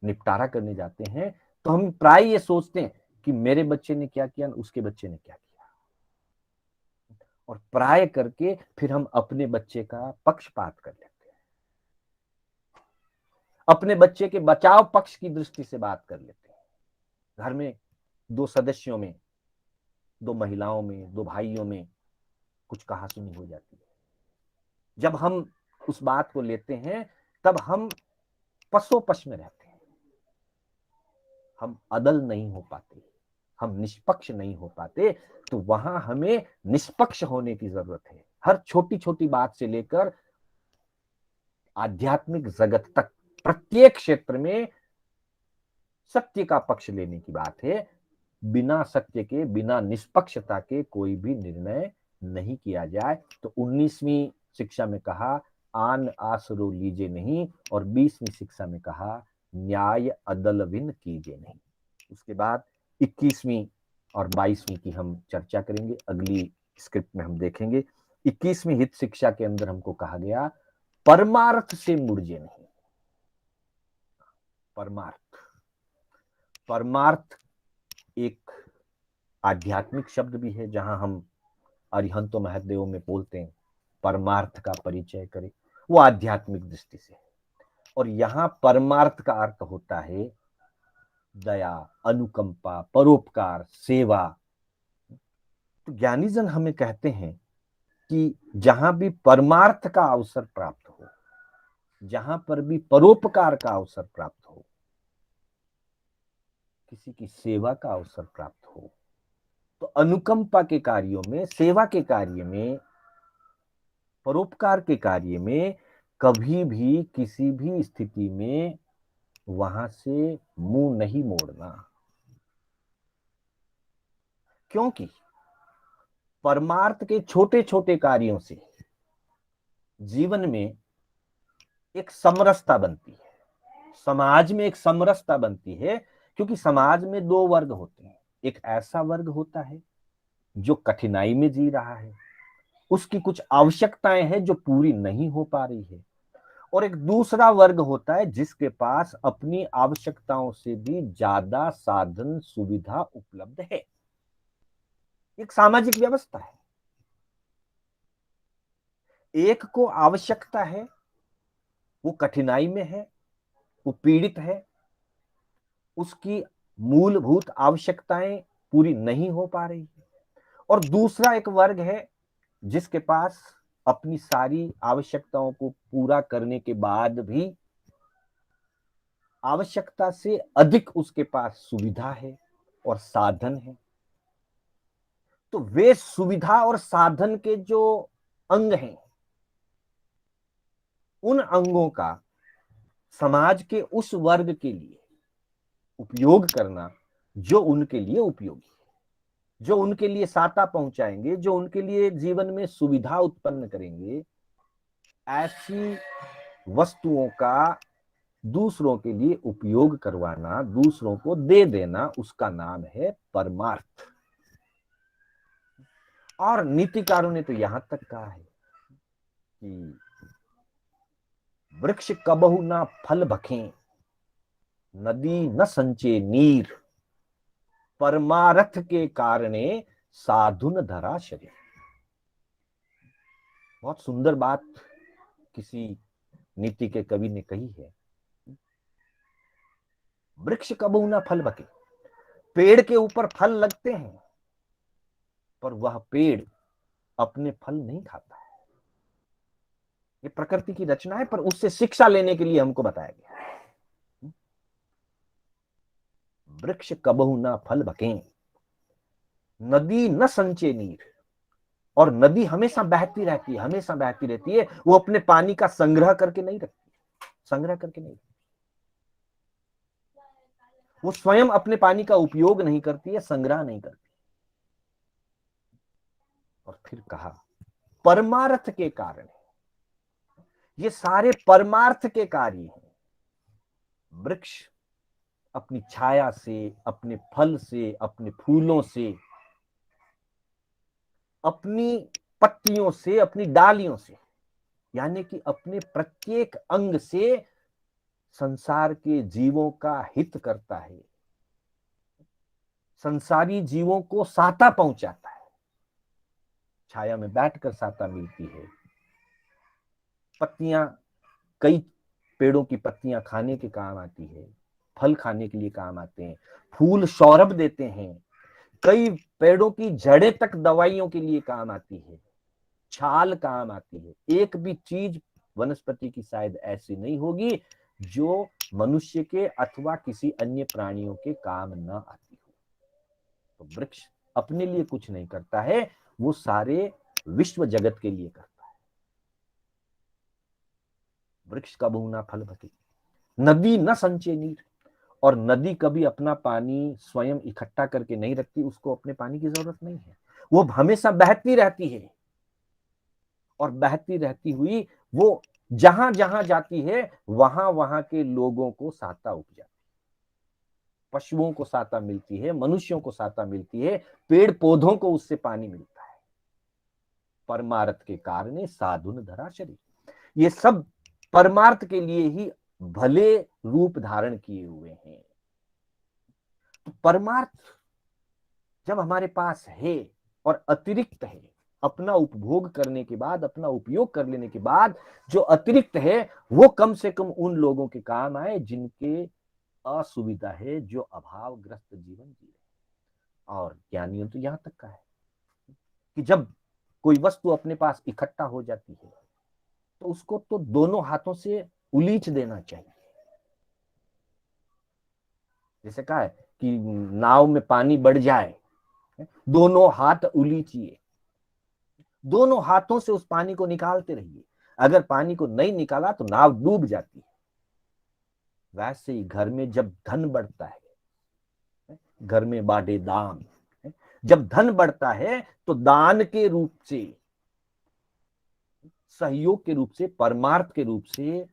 निपटारा करने जाते हैं तो हम प्राय ये सोचते हैं कि मेरे बच्चे ने क्या किया, उसके बच्चे ने क्या किया, और प्राय करके फिर हम अपने बच्चे का पक्षपात कर लेते हैं, अपने बच्चे के बचाव पक्ष की दृष्टि से बात कर लेते हैं। घर में दो सदस्यों में, दो महिलाओं में, दो भाइयों में कुछ कहासुनी हो जाती है। जब हम उस बात को लेते हैं, तब हम पसोपस में रहते हैं, हम अदल नहीं हो पाते, हम निष्पक्ष नहीं हो पाते। तो वहां हमें निष्पक्ष होने की जरूरत है। हर छोटी छोटी बात से लेकर आध्यात्मिक जगत तक, प्रत्येक क्षेत्र में सत्य का पक्ष लेने की बात है। बिना सत्य के, बिना निष्पक्षता के कोई भी निर्णय नहीं किया जाए। तो 19वीं शिक्षा में कहा आन आसरो लीजिए नहीं, और 20वीं शिक्षा में कहा न्याय अदल विन कीजिए नहीं। उसके बाद 21वीं और 22वीं की हम चर्चा करेंगे, अगली स्क्रिप्ट में हम देखेंगे। 21वीं हित शिक्षा के अंदर हमको कहा गया परमार्थ से मुड़िए नहीं। परमार्थ, परमार्थ एक आध्यात्मिक शब्द भी है, जहां हम अरिहंतो महदेव में बोलते हैं परमार्थ का परिचय करें, वो आध्यात्मिक दृष्टि से है। और यहां परमार्थ का अर्थ होता है दया, अनुकंपा, परोपकार, सेवा। तो ज्ञानीजन हमें कहते हैं कि जहां भी परमार्थ का अवसर प्राप्त हो, जहां पर भी परोपकार का अवसर प्राप्त हो, किसी की सेवा का अवसर प्राप्त हो, तो अनुकंपा के कार्यों में, सेवा के कार्य में, परोपकार के कार्य में कभी भी किसी भी स्थिति में वहां से मुंह नहीं मोड़ना। क्योंकि परमार्थ के छोटे छोटे कार्यों से जीवन में एक समरसता बनती है, समाज में एक समरसता बनती है। क्योंकि समाज में दो वर्ग होते हैं। एक ऐसा वर्ग होता है जो कठिनाई में जी रहा है, उसकी कुछ आवश्यकताएं हैं जो पूरी नहीं हो पा रही है, और एक दूसरा वर्ग होता है जिसके पास अपनी आवश्यकताओं से भी ज्यादा साधन सुविधा उपलब्ध है। एक सामाजिक व्यवस्था है। एक को आवश्यकता है, वो कठिनाई में है, वो पीड़ित है, उसकी मूलभूत आवश्यकताएं पूरी नहीं हो पा रही है। और दूसरा एक वर्ग है जिसके पास अपनी सारी आवश्यकताओं को पूरा करने के बाद भी आवश्यकता से अधिक उसके पास सुविधा है और साधन है। तो वे सुविधा और साधन के जो अंग हैं, उन अंगों का समाज के उस वर्ग के लिए उपयोग करना जो उनके लिए उपयोगी है, जो उनके लिए साता पहुंचाएंगे, जो उनके लिए जीवन में सुविधा उत्पन्न करेंगे, ऐसी वस्तुओं का दूसरों के लिए उपयोग करवाना, दूसरों को दे देना, उसका नाम है परमार्थ। और नीतिकारों ने तो यहां तक कहा है कि वृक्ष कबहु ना फल भखें, नदी न संचे नीर, परमारथ के कारणे साधुन धरा शरीर। बहुत सुंदर बात किसी नीति के कवि ने कही है वृक्ष कबहू ना फल बके। पेड़ के ऊपर फल लगते हैं, पर वह पेड़ अपने फल नहीं खाता है। ये प्रकृति की रचना है, पर उससे शिक्षा लेने के लिए हमको बताया गया है। वृक्ष कबहू ना फल बके, नदी न संचे नीर। और नदी हमेशा बहती रहती है, हमेशा बहती रहती है। वो अपने पानी का संग्रह करके नहीं रखती, संग्रह करके नहीं रखती। वो स्वयं अपने पानी का उपयोग नहीं करती है, संग्रह नहीं करती। और फिर कहा परमार्थ के कारण, ये सारे परमार्थ के कार्य हैं। वृक्ष अपनी छाया से, अपने फल से, अपने फूलों से, अपनी पत्तियों से, अपनी डालियों से, यानी कि अपने प्रत्येक अंग से संसार के जीवों का हित करता है, संसारी जीवों को साता पहुंचाता है। छाया में बैठकर साता मिलती है। पत्तियां, कई पेड़ों की पत्तियां खाने के काम आती है, फल खाने के लिए काम आते हैं, फूल सौरभ देते हैं। कई पेड़ों की जड़ें तक दवाइयों के लिए काम आती है, छाल काम आती है। एक भी चीज वनस्पति की शायद ऐसी नहीं होगी जो मनुष्य के अथवा किसी अन्य प्राणियों के काम न आती हो। तो वृक्ष अपने लिए कुछ नहीं करता है, वो सारे विश्व जगत के लिए करता है। वृक्ष कबहू ना फल बके, नदी न संचय नीर। और नदी कभी अपना पानी स्वयं इकट्ठा करके नहीं रखती, उसको अपने पानी की जरूरत नहीं है। वो हमेशा बहती रहती है, और बहती रहती हुई वो जहां जहां जाती है वहां वहां के लोगों को साता उपजाती है। पशुओं को साता मिलती है, मनुष्यों को साता मिलती है, पेड़ पौधों को उससे पानी मिलता है। परमार्थ के कारण साधुन धरा शरीर, ये सब परमार्थ के लिए ही भले रूप धारण किए हुए हैं। तो परमार्थ जब हमारे पास है और अतिरिक्त है, अपना उपभोग करने के बाद, अपना उपयोग कर लेने के बाद जो अतिरिक्त है, वो कम से कम उन लोगों के काम आए जिनके असुविधा है, जो अभावग्रस्त जीवन जी रहे। और ज्ञानियों तो यहां तक का है कि जब कोई वस्तु अपने पास इकट्ठा हो जाती है तो उसको तो दोनों हाथों से उलीच देना चाहिए। जैसे कहा है कि नाव में पानी बढ़ जाए, दोनों हाथ उलीचिए, दोनों हाथों से उस पानी को निकालते रहिए। अगर पानी को नहीं निकाला तो नाव डूब जाती है। वैसे ही घर में जब धन बढ़ता है, घर में बाढ़े दान, जब धन बढ़ता है तो दान के रूप से, सहयोग के रूप से, परमार्थ के रूप से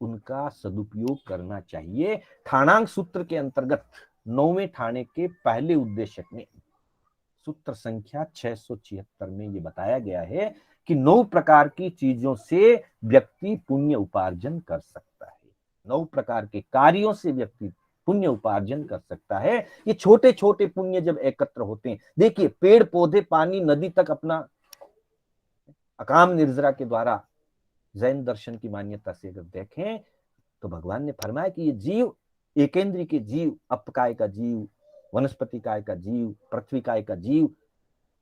उनका सदुपयोग करना चाहिए। ठाणांक सूत्र के अंतर्गत 9वें ठाणे के पहले उद्देश्य में सूत्र संख्या 676 में ये बताया गया है कि 9 प्रकार की चीजों से व्यक्ति पुण्य उपार्जन कर सकता है। 9 प्रकार के कार्यों से व्यक्ति पुण्य उपार्जन कर सकता है। ये छोटे छोटे पुण्य जब एकत्र होते हैं, देखिए पेड़ पौधे, पानी, नदी तक अपना अकाम निर्जरा के द्वारा, जैन दर्शन की मान्यता से अगर देखें तो भगवान ने फरमाया कि ये जीव, एकेंद्रीय के जीव, अपकाय का जीव, वनस्पति काय का जीव, पृथ्वी काय का जीव,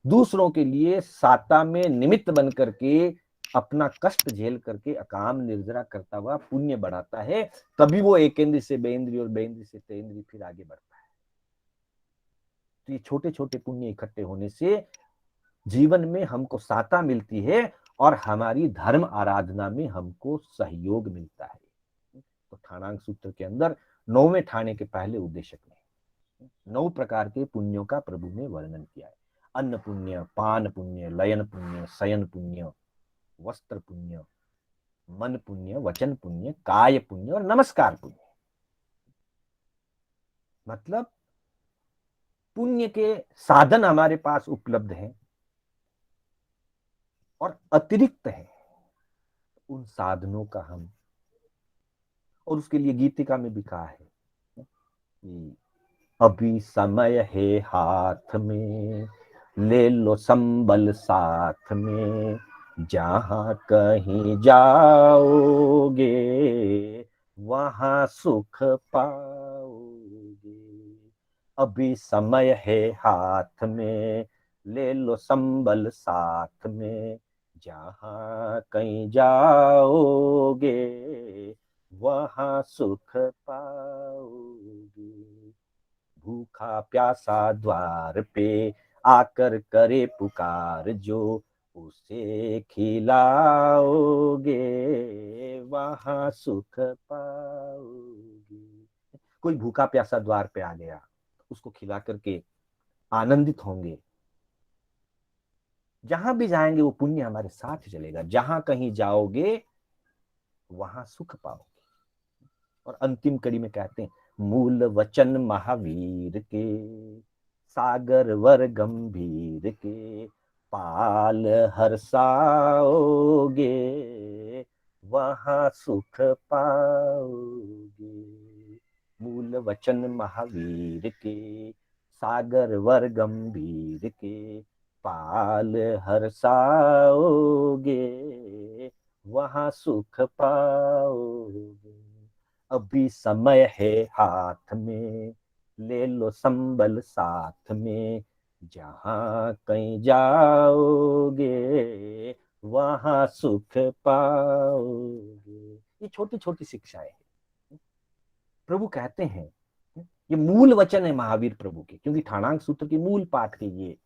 दूसरों के लिए साता में निमित्त बन करके अपना कष्ट झेल करके अकाम निर्जरा करता हुआ पुण्य बढ़ाता है। तभी वो एकेंद्रीय से बेंद्रीय और बेंद्रीय से तेंद्रीय फिर आगे बढ़ता है। तो ये छोटे छोटे पुण्य इकट्ठे होने से जीवन में हमको साता मिलती है और हमारी धर्म आराधना में हमको सहयोग मिलता है। तो ठाणांक सूत्र के अंदर 9वें ठाणे के पहले उद्देश्य में 9 प्रकार के पुण्यों का प्रभु ने वर्णन किया है। अन्न पुण्य, पान पुण्य, लयन पुण्य, शयन पुण्य, वस्त्र पुण्य, मन पुण्य, वचन पुण्य, काय पुण्य और नमस्कार पुण्य। मतलब पुण्य के साधन हमारे पास उपलब्ध हैं और अतिरिक्त है उन साधनों का हम, और उसके लिए गीतिका में भी कहा है कि अभी समय है हाथ में, ले लो संबल साथ में, जहां कहीं जाओगे वहां सुख पाओगे। अभी समय है हाथ में, ले लो संबल साथ में, जहाँ कहीं जाओगे वहाँ सुख पाओगे। भूखा प्यासा द्वार पे आकर करे पुकार, जो उसे खिलाओगे वहाँ सुख पाओगे। कोई भूखा प्यासा द्वार पे आ गया, उसको खिला करके आनंदित होंगे। जहां भी जाएंगे वो पुण्य हमारे साथ चलेगा, जहां कहीं जाओगे वहां सुख पाओगे। और अंतिम कड़ी में कहते हैं, मूल वचन महावीर के, सागर वर गंभीर के, पाल हर्षाओगे वहां सुख पाओगे। मूल वचन महावीर के, सागर वर गंभीर के, पाल हर्षाओगे वहां सुख पाओगे। अभी समय है हाथ में, ले लो संबल साथ में, जहां कहीं जाओगे वहां सुख पाओगे। ये छोटी छोटी शिक्षाएं हैं, प्रभु कहते हैं। ये मूल वचन है महावीर प्रभु के, क्योंकि ठाणांक सूत्र के मूल पाठ के ये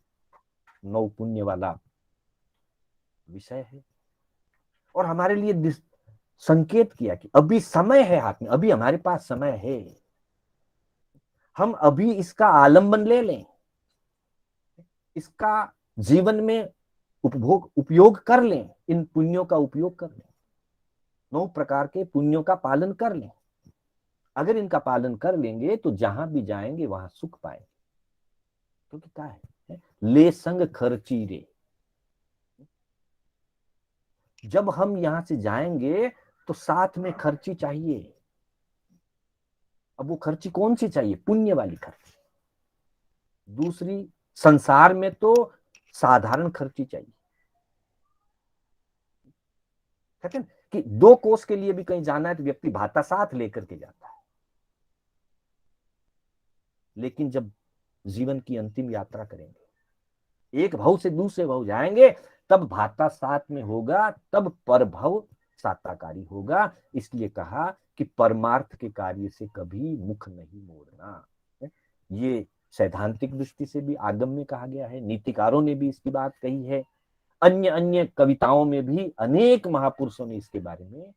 9 पुण्य वाला विषय है। और हमारे लिए संकेत किया कि अभी समय है हाथ में, अभी हमारे पास समय है, हम अभी इसका आलंबन ले लें, इसका जीवन में उपयोग कर लें, इन पुण्यों का उपयोग कर लें, 9 प्रकार के पुण्यों का पालन कर लें। अगर इनका पालन कर लेंगे तो जहां भी जाएंगे वहां सुख पाएंगे। क्योंकि क्या है, ले संग खर्ची रे, जब हम यहां से जाएंगे तो साथ में खर्ची चाहिए। अब वो खर्ची कौन सी चाहिए? पुण्य वाली खर्ची। दूसरी, संसार में तो साधारण खर्ची चाहिए। कहते हैं कि 2 कोस के लिए भी कहीं जाना है तो व्यक्ति भाता साथ लेकर के जाता है, लेकिन जब जीवन की अंतिम यात्रा करेंगे, एक भव से दूसरे भव जाएंगे, तब भाता साथ में होगा, तब परभव साताकारी होगा। इसलिए कहा कि परमार्थ के कार्य से कभी मुख नहीं मोड़ना। ये सैद्धांतिक दृष्टि से भी आगम में कहा गया है, नीतिकारों ने भी इसकी बात कही है, अन्य अन्य कविताओं में भी अनेक महापुरुषों ने इसके बारे में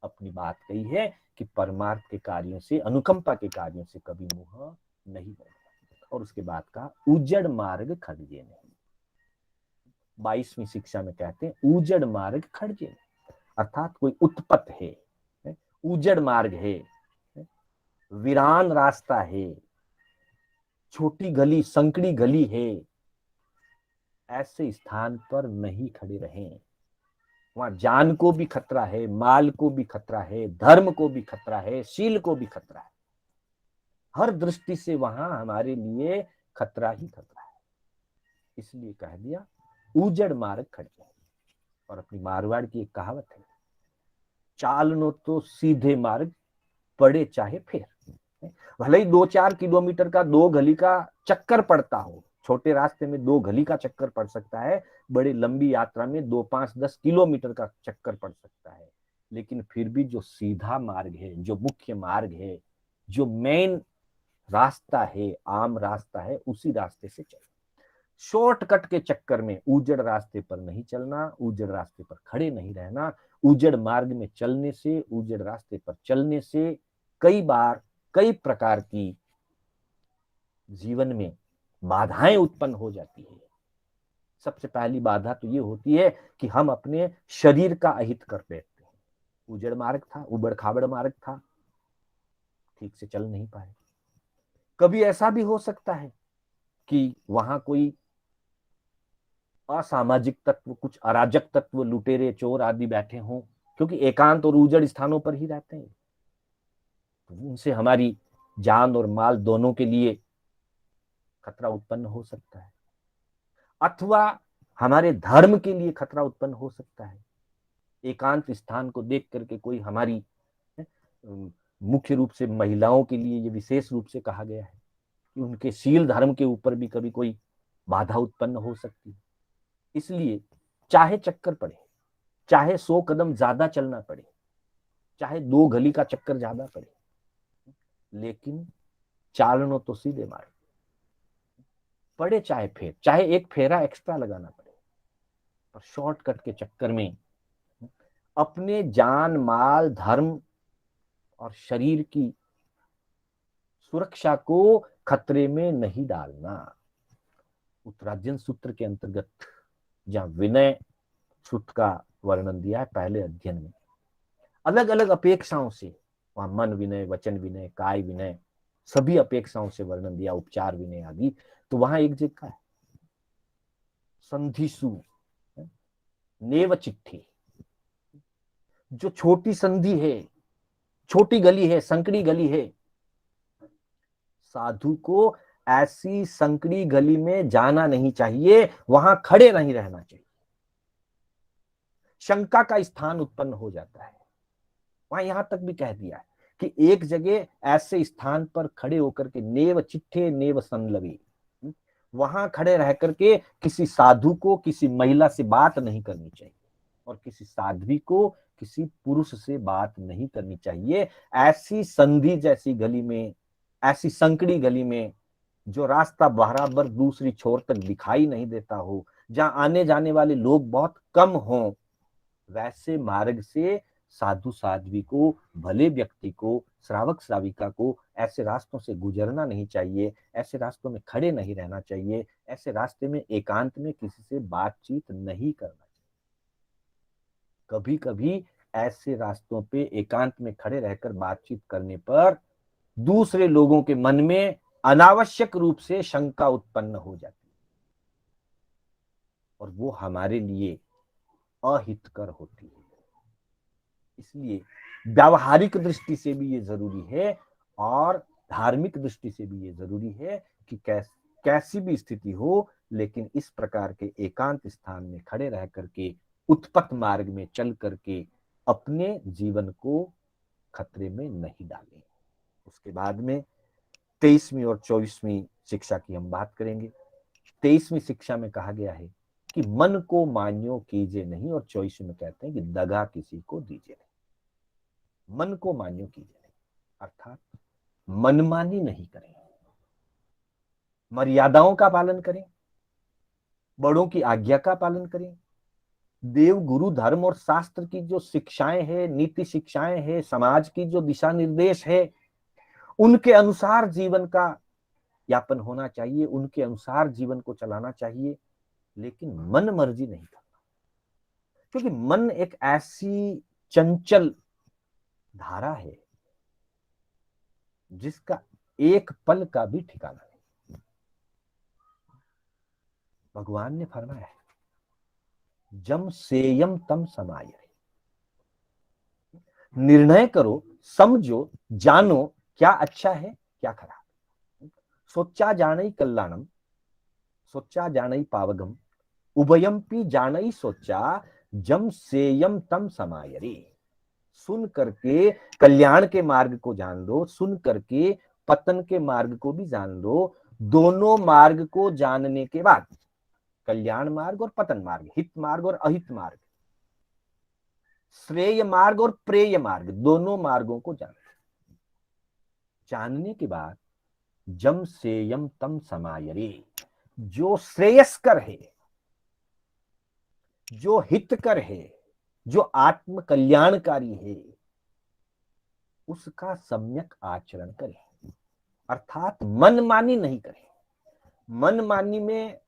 अपनी बात कही है कि परमार्थ के कार्यों से, अनुकंपा के कार्यों से कभी मुंह नहीं मोड़ना। और उसके बाद का उजड़ मार्ग खड़जे नहीं। 22वीं शिक्षा में कहते हैं उजड़ मार्ग खड़जे नहीं, अर्थात कोई उत्पत है, उजड़ मार्ग है, वीरान रास्ता है, छोटी गली संकड़ी गली है, ऐसे स्थान पर नहीं खड़े रहें। वहां जान को भी खतरा है, माल को भी खतरा है, धर्म को भी खतरा है, शील को भी खतरा है। हर दृष्टि से वहां हमारे लिए खतरा ही खतरा है। इसलिए कह दिया उजड़ मार्ग खड़े। और अपनी मारवाड़ की एक कहावत है, चालनो तो सीधे मार्ग, पड़े चाहे फिर। भले ही 2-4 किलोमीटर का 2 गली का चक्कर पड़ता हो, छोटे रास्ते में 2 गली का चक्कर पड़ सकता है, बड़ी लंबी यात्रा में 2-5-10 किलोमीटर का चक्कर पड़ सकता है, लेकिन फिर भी जो सीधा मार्ग है, जो मुख्य मार्ग है, जो मेन रास्ता है, आम रास्ता है, उसी रास्ते से चलो। शॉर्टकट के चक्कर में उजड़ रास्ते पर नहीं चलना, उजड़ रास्ते पर खड़े नहीं रहना। उजड़ मार्ग में चलने से, उजड़ रास्ते पर चलने से कई बार कई प्रकार की जीवन में बाधाएं उत्पन्न हो जाती है। सबसे पहली बाधा तो ये होती है कि हम अपने शरीर का अहित कर बैठते हैं। उजड़ मार्ग था, उबड़ खाबड़ मार्ग था, ठीक से चल नहीं पाए। कभी ऐसा भी हो सकता है कि वहां कोई असामाजिक तत्व, कुछ अराजक तत्व, लुटेरे चोर आदि बैठे हों, क्योंकि एकांत और उजड़ स्थानों पर ही रहते हैं, तो उनसे हमारी जान और माल दोनों के लिए खतरा उत्पन्न हो सकता है। अथवा हमारे धर्म के लिए खतरा उत्पन्न हो सकता है। एकांत स्थान को देख करके कोई हमारी, मुख्य रूप से महिलाओं के लिए ये विशेष रूप से कहा गया है कि उनके शील धर्म के ऊपर भी कभी कोई बाधा उत्पन्न हो सकती है। इसलिए चाहे चक्कर पड़े, चाहे 100 कदम ज्यादा चलना पड़े, चाहे 2 गली का चक्कर ज्यादा पड़े, लेकिन चालनो तो सीधे मार्ग पड़े, चाहे एक फेरा एक्स्ट्रा लगाना पड़े, पर शॉर्टकट के चक्कर में अपने जान माल धर्म और शरीर की सुरक्षा को खतरे में नहीं डालना। उत्तरार्जुन सूत्र के अंतर्गत जहां विनय सूत्र का वर्णन दिया है पहले अध्ययन में, अलग अलग अपेक्षाओं से वहां मन विनय, वचन विनय, काय विनय, सभी अपेक्षाओं से वर्णन दिया, उपचार विनय आदि। तो वहां एक जगह है संधिसु नेव चिट्ठी, जो छोटी संधि है, छोटी गली है, संकड़ी गली है, साधु को ऐसी संकड़ी गली में जाना नहीं चाहिए, वहां खड़े नहीं रहना चाहिए। शंका का स्थान उत्पन्न हो जाता है। वहां यहां तक भी कह दिया है कि एक जगह ऐसे स्थान पर खड़े होकर के नेव चिट्ठे नेव संलवी, वहां खड़े रह करके किसी साधु को किसी महिला से बात नहीं करनी चाहिए और किसी साध्वी को किसी पुरुष से बात नहीं करनी चाहिए। ऐसी संधि जैसी गली में, ऐसी संकड़ी गली में जो रास्ता बराबर दूसरी छोर तक दिखाई नहीं देता हो, जहां आने जाने वाले लोग बहुत कम हों, वैसे मार्ग से साधु साध्वी को, भले व्यक्ति को, श्रावक श्राविका को ऐसे रास्तों से गुजरना नहीं चाहिए, ऐसे रास्तों में खड़े नहीं रहना चाहिए, ऐसे रास्ते में एकांत में किसी से बातचीत नहीं करना चाहिए। कभी कभी ऐसे रास्तों पे एकांत में खड़े रहकर बातचीत करने पर दूसरे लोगों के मन में अनावश्यक रूप से शंका उत्पन्न हो जाती है और वो हमारे लिए अहितकर होती है। इसलिए व्यावहारिक दृष्टि से भी ये जरूरी है और धार्मिक दृष्टि से भी ये जरूरी है कि कैसी भी स्थिति हो, लेकिन इस प्रकार के एकांत स्थान में खड़े रह करके उत्पथ मार्ग में चल करके अपने जीवन को खतरे में नहीं डालें। उसके बाद में 23वीं और 24वीं शिक्षा की हम बात करेंगे। 23वीं शिक्षा में कहा गया है कि मन को मान्यो कीजिए नहीं, और 24वीं में कहते हैं कि दगा किसी को दीजिए नहीं। मन को मान्यो कीजिए नहीं अर्थात मनमानी नहीं करें, मर्यादाओं का पालन करें, बड़ों की आज्ञा का पालन करें, देव गुरु धर्म और शास्त्र की जो शिक्षाएं हैं, नीति शिक्षाएं हैं, समाज की जो दिशा निर्देश है, उनके अनुसार जीवन का यापन होना चाहिए, उनके अनुसार जीवन को चलाना चाहिए, लेकिन मन मर्जी नहीं करना। क्योंकि मन एक ऐसी चंचल धारा है जिसका एक पल का भी ठिकाना नहीं। भगवान ने फरमाया है जम सेयम तम समाये, निर्णय करो, समझो, जानो क्या अच्छा है क्या खराब। सोचा जानई कल्याणम, सोचा जानई पावगम, उभयमपि जानई सोचा, जम सेयम तम समायरे। सुन करके कल्याण के मार्ग को जान लो, सुन करके पतन के मार्ग को भी जान लो। दोनों मार्ग को जानने के बाद, कल्याण मार्ग और पतन मार्ग, हित मार्ग और अहित मार्ग, श्रेय मार्ग और प्रेय मार्ग, दोनों मार्गों को जानने के बाद जम सेयम तम समायरे, जो श्रेयस्कर है, जो हितकर है, जो आत्म कल्याणकारी है, उसका सम्यक आचरण करें। अर्थात मनमानी नहीं करें। मनमानी में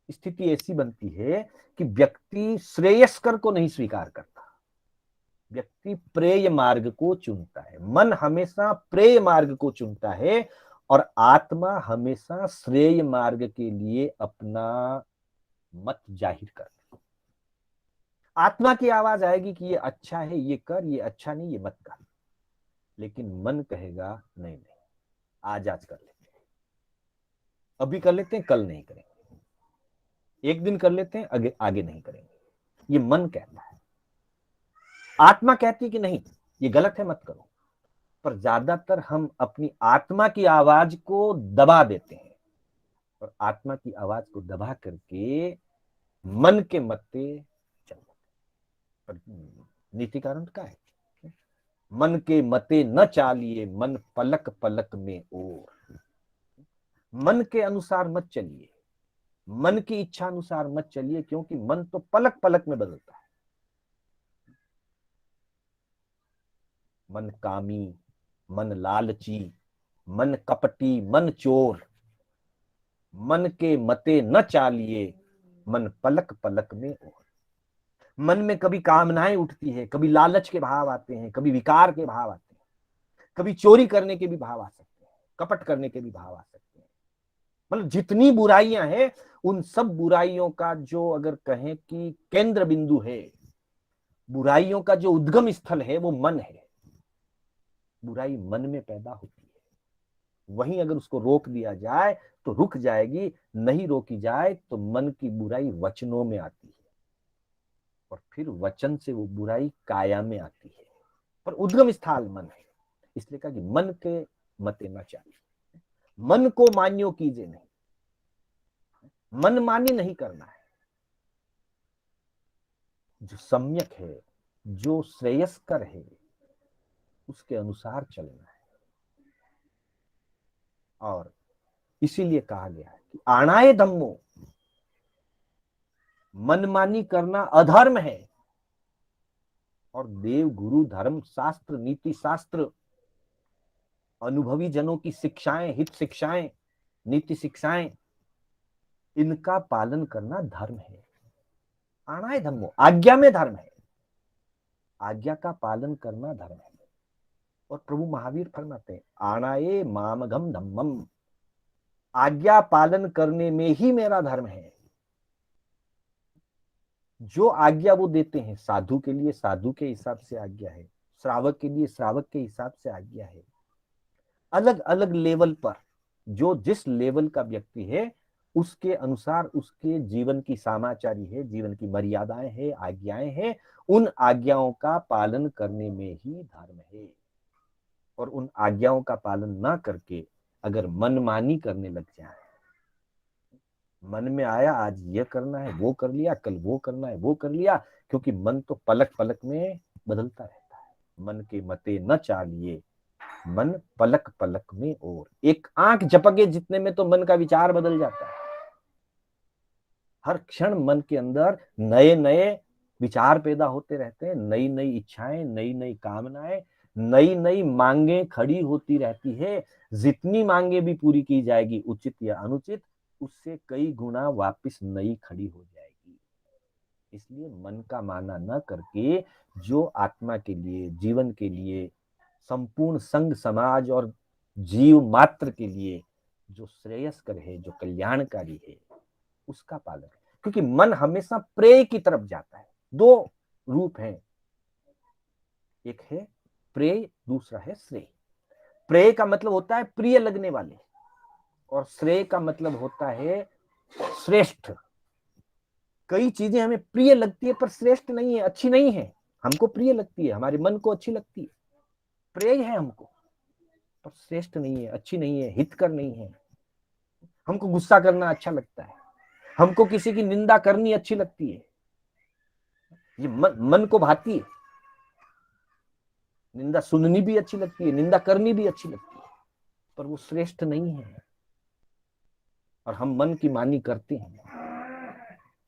स्थिति ऐसी बनती है कि व्यक्ति श्रेयस्कर को नहीं स्वीकार करता, व्यक्ति प्रेय मार्ग को चुनता है। मन हमेशा प्रेय मार्ग को चुनता है और आत्मा हमेशा श्रेय मार्ग के लिए अपना मत जाहिर करती है। आत्मा की आवाज आएगी कि ये अच्छा है ये कर, ये अच्छा नहीं ये मत कर, लेकिन मन कहेगा नहीं नहीं, आज कर लेते हैं, अभी कर लेते हैं, कल नहीं करेंगे, एक दिन कर लेते हैं, आगे आगे नहीं करेंगे। ये मन कहता है। आत्मा कहती है कि नहीं ये गलत है, मत करो। पर ज्यादातर हम अपनी आत्मा की आवाज को दबा देते हैं, और आत्मा की आवाज को दबा करके मन के मत्ते चल पर नीति कारण क्या है? मन के मते न चालिए, मन पलक पलक में और। मन के अनुसार मत चलिए, मन की इच्छा अनुसार मत चलिए, क्योंकि मन तो पलक पलक में बदलता है। मन कामी, मन लालची, मन कपटी, मन चोर, मन के मते न चालिए, मन पलक पलक में और। मन में कभी कामनाएं उठती है, कभी लालच के भाव आते हैं, कभी विकार के भाव आते हैं, कभी चोरी करने के भी भाव आ सकते हैं, कपट करने के भी भाव आ सकते हैं। मतलब जितनी बुराइयां हैं, उन सब बुराइयों का जो अगर कहें कि केंद्र बिंदु है, बुराइयों का जो उद्गम स्थल है, वो मन है। बुराई मन में पैदा होती है, वहीं अगर उसको रोक दिया जाए तो रुक जाएगी, नहीं रोकी जाए तो मन की बुराई वचनों में आती है, और फिर वचन से वो बुराई काया में आती है। पर उद्गम स्थान मन है, इसलिए कहा कि मन के मते न चाहिए, मन को मान्यो कीजिए नहीं, मन मानी नहीं करना है। जो सम्यक है, जो श्रेयस्कर है, उसके अनुसार चलना है। और इसीलिए कहा गया है कि आणाए धम्मो, मनमानी करना अधर्म है। और देव गुरु धर्म शास्त्र नीति शास्त्र अनुभवी जनों की शिक्षाएं, हित शिक्षाएं, नीति शिक्षाएं, इनका पालन करना धर्म है। आणाए धम्मो, आज्ञा में धर्म है, आज्ञा का पालन करना धर्म है। और प्रभु महावीर फरमाते हैं आणाए मामघम धम्मम, आज्ञा पालन करने में ही मेरा धर्म है। जो आज्ञा वो देते हैं, साधु के लिए साधु के हिसाब से आज्ञा है, श्रावक के लिए श्रावक के हिसाब से आज्ञा है। अलग अलग लेवल पर जो जिस लेवल का व्यक्ति है, उसके अनुसार उसके जीवन की सामाचारी है, जीवन की मर्यादाएं है, आज्ञाएं हैं। उन आज्ञाओं का पालन करने में ही धर्म है। और उन आज्ञाओं का पालन ना करके अगर मनमानी करने लग जाए, मन में आया आज ये करना है वो कर लिया, कल वो करना है वो कर लिया, क्योंकि मन तो पलक पलक में बदलता रहता है। मन के मते न चालिए, मन पलक पलक में और। एक आंख झपके जितने में तो मन का विचार बदल जाता है। हर क्षण मन के अंदर नए नए विचार पैदा होते रहते हैं, नई नई इच्छाएं, नई नई कामनाएं, नई नई मांगे खड़ी होती रहती है। जितनी मांगे भी पूरी की जाएगी, उचित या अनुचित, उससे कई गुना वापस नई खड़ी हो जाएगी। इसलिए मन का माना न करके जो आत्मा के लिए, जीवन के लिए, संपूर्ण संघ समाज और जीव मात्र के लिए जो श्रेयस्कर है, जो कल्याणकारी है, उसका पालन। क्योंकि मन हमेशा प्रेय की तरफ जाता है। दो रूप हैं, एक है प्रेय, दूसरा है श्रेय। प्रेय का मतलब होता है प्रिय लगने वाले, और श्रेय का मतलब होता है श्रेष्ठ। कई चीजें हमें प्रिय लगती है पर श्रेष्ठ नहीं है, अच्छी नहीं है। हमको प्रिय लगती है, हमारे मन को अच्छी लगती है, प्रिय है हमको, पर श्रेष्ठ नहीं है, अच्छी नहीं है, हितकर नहीं है। हमको गुस्सा करना अच्छा लगता है, हमको किसी की निंदा करनी अच्छी लगती है, ये मन को भाती है। निंदा सुननी भी अच्छी लगती है, निंदा करनी भी अच्छी लगती है, पर वो श्रेष्ठ नहीं है। और हम मन की मानी करते हैं,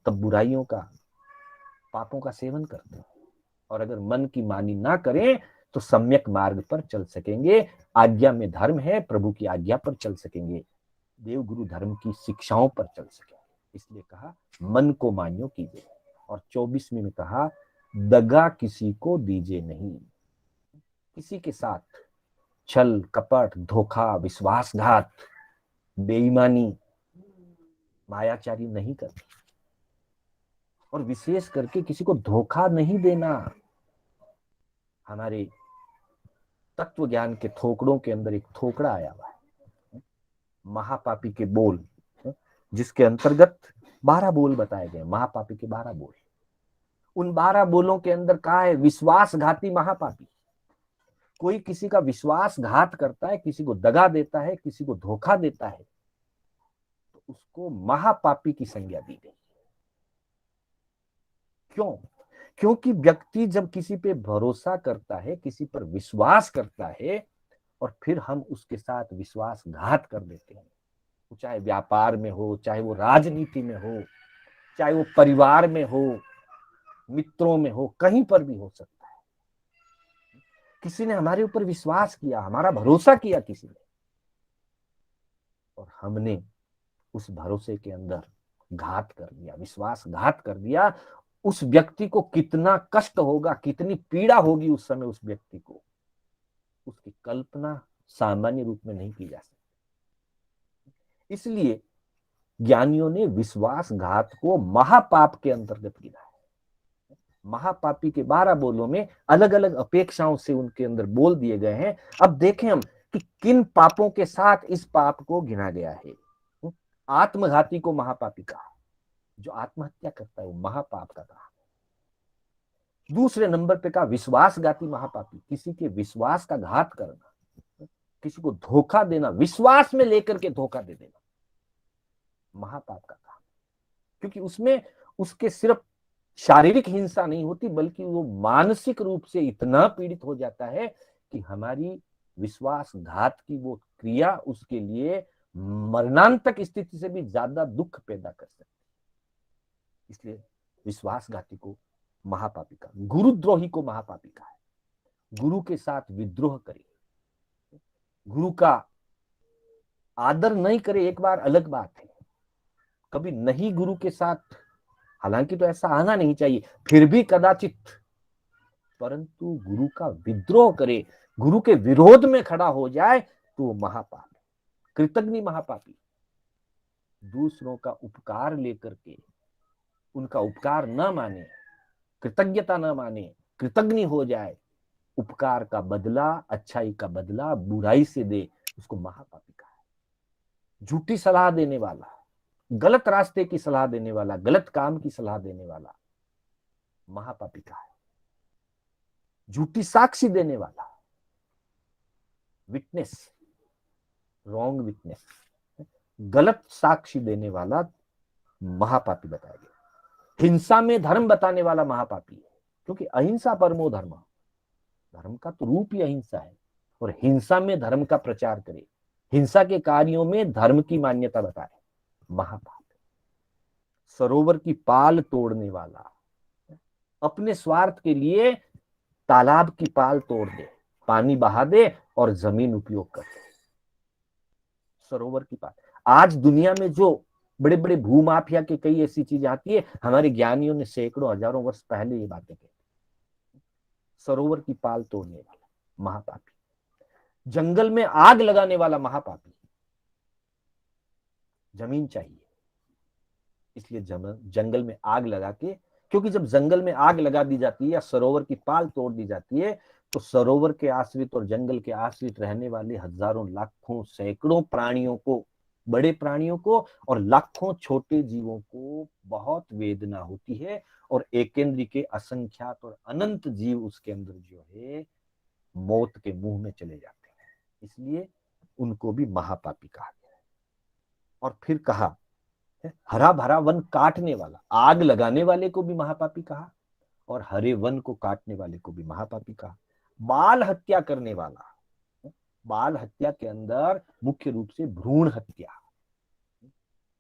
तब बुराइयों का, पापों का सेवन करते हैं। और अगर मन की मानी ना करें तो सम्यक मार्ग पर चल सकेंगे, आज्ञा में धर्म है, प्रभु की आज्ञा पर चल सकेंगे, देव गुरु धर्म की शिक्षाओं पर चल सकेंगे। इसलिए कहा मन को मान्यो कीजिए। और 24वीं में कहा दगा किसी को दीजिए नहीं। किसी के साथ छल कपट, धोखा, विश्वासघात, बेईमानी, मायाचारी नहीं करनी। और विशेष करके किसी को धोखा नहीं देना। हमारे तत्व ज्ञान के थोकड़ों के अंदर एक थोकड़ा आया हुआ है, महापापी के बोल, जिसके अंतर्गत 12 बोल बताए गए, महापापी के 12 बोल। उन 12 बोलों के अंदर कहा है विश्वासघाती महापापी। कोई किसी का विश्वासघात करता है, किसी को दगा देता है, किसी को धोखा देता है, तो उसको महापापी की संज्ञा दी गई। क्यों? क्योंकि व्यक्ति जब किसी पे भरोसा करता है, किसी पर विश्वास करता है, और फिर हम उसके साथ विश्वासघात कर देते हैं, चाहे व्यापार में हो, चाहे वो राजनीति में हो, चाहे वो परिवार में हो, मित्रों में हो, कहीं पर भी हो सकता है। किसी ने हमारे ऊपर विश्वास किया, हमारा भरोसा किया किसी ने, और हमने उस भरोसे के अंदर घात कर दिया, विश्वासघात कर दिया। उस व्यक्ति को कितना कष्ट होगा, कितनी पीड़ा होगी उस समय उस व्यक्ति को, उसकी कल्पना सामान्य रूप में नहीं की जा सकती। इसलिए ज्ञानियों ने विश्वासघात को महापाप के अंतर्गत गिना है। महापापी के 12 बोलों में अलग अलग अपेक्षाओं से उनके अंदर बोल दिए गए हैं। अब देखें हम कि किन पापों के साथ इस पाप को गिना गया है। आत्मघाती को महापापी कहा, जो आत्महत्या करता है वो महापाप का कहा। दूसरे नंबर पे कहा विश्वासघाती महापापी, किसी के विश्वास का घात करना, किसी को धोखा देना, विश्वास में लेकर के धोखा दे देना, महापाप का कहा। क्योंकि उसमें उसके सिर्फ शारीरिक हिंसा नहीं होती, बल्कि वो मानसिक रूप से इतना पीड़ित हो जाता है कि हमारी विश्वासघात की वो क्रिया उसके लिए मरणांतक स्थिति से भी ज्यादा दुख पैदा कर सकती है। इसलिए विश्वासघाती को महापापी का, गुरुद्रोही को महापापी का है। गुरु के साथ विद्रोह करे, गुरु का आदर नहीं करे, एक बार अलग बात है, कभी नहीं गुरु के साथ, हालांकि तो ऐसा आना नहीं चाहिए, फिर भी कदाचित, परंतु गुरु का विद्रोह करे, गुरु के विरोध में खड़ा हो जाए, तो वो महापाप है। कृतज्ञ महापापी, दूसरों का उपकार लेकर के उनका उपकार न माने, कृतज्ञता न माने, कृतज्ञ हो जाए, उपकार का बदला, अच्छाई का बदला बुराई से दे, उसको महापापी कहा है। झूठी सलाह देने वाला, गलत रास्ते की सलाह देने वाला, गलत काम की सलाह देने वाला, महापापी कहा है। झूठी साक्षी देने वाला, विटनेस, रॉन्ग विटनेस, गलत साक्षी देने वाला महापापी बताया गया। हिंसा में धर्म बताने वाला महापापी है, क्योंकि अहिंसा परमो धर्म, धर्म का तो रूप ही अहिंसा है, और हिंसा में धर्म का प्रचार करे, हिंसा के कार्यों में धर्म की मान्यता बताए, महापाप। सरोवर की पाल तोड़ने वाला, अपने स्वार्थ के लिए तालाब की पाल तोड़ दे, पानी बहा दे और जमीन उपयोग कर दे, सरोवर की पाल। आज दुनिया में जो बड़े बड़े भूमाफिया के कई ऐसी चीजें आती है, हमारे ज्ञानियों ने सैकड़ों हजारों वर्ष पहले ये बातें कही। सरोवर की पाल तोड़ने वाला महापापी, जंगल में आग लगाने वाला महापापी। जमीन चाहिए, इसलिए जंगल में आग लगा के, क्योंकि जब जंगल में आग लगा दी जाती है या सरोवर की पाल तोड़ दी जाती है, तो सरोवर के आश्रित और जंगल के आश्रित रहने वाले हजारों, लाखों, सैकड़ों प्राणियों को, बड़े प्राणियों को और लाखों छोटे जीवों को बहुत वेदना होती है, और एकेंद्री के असंख्यात और अनंत जीव उसके अंदर जो है मौत के मुंह में चले जाते हैं। इसलिए उनको भी महापापी कहा गया है। और फिर कहा हरा भरा वन काटने वाला, आग लगाने वाले को भी महापापी कहा, और हरे वन को काटने वाले को भी महापापी कहा। बाल हत्या करने वाला, बाल हत्या के अंदर मुख्य रूप से भ्रूण हत्या,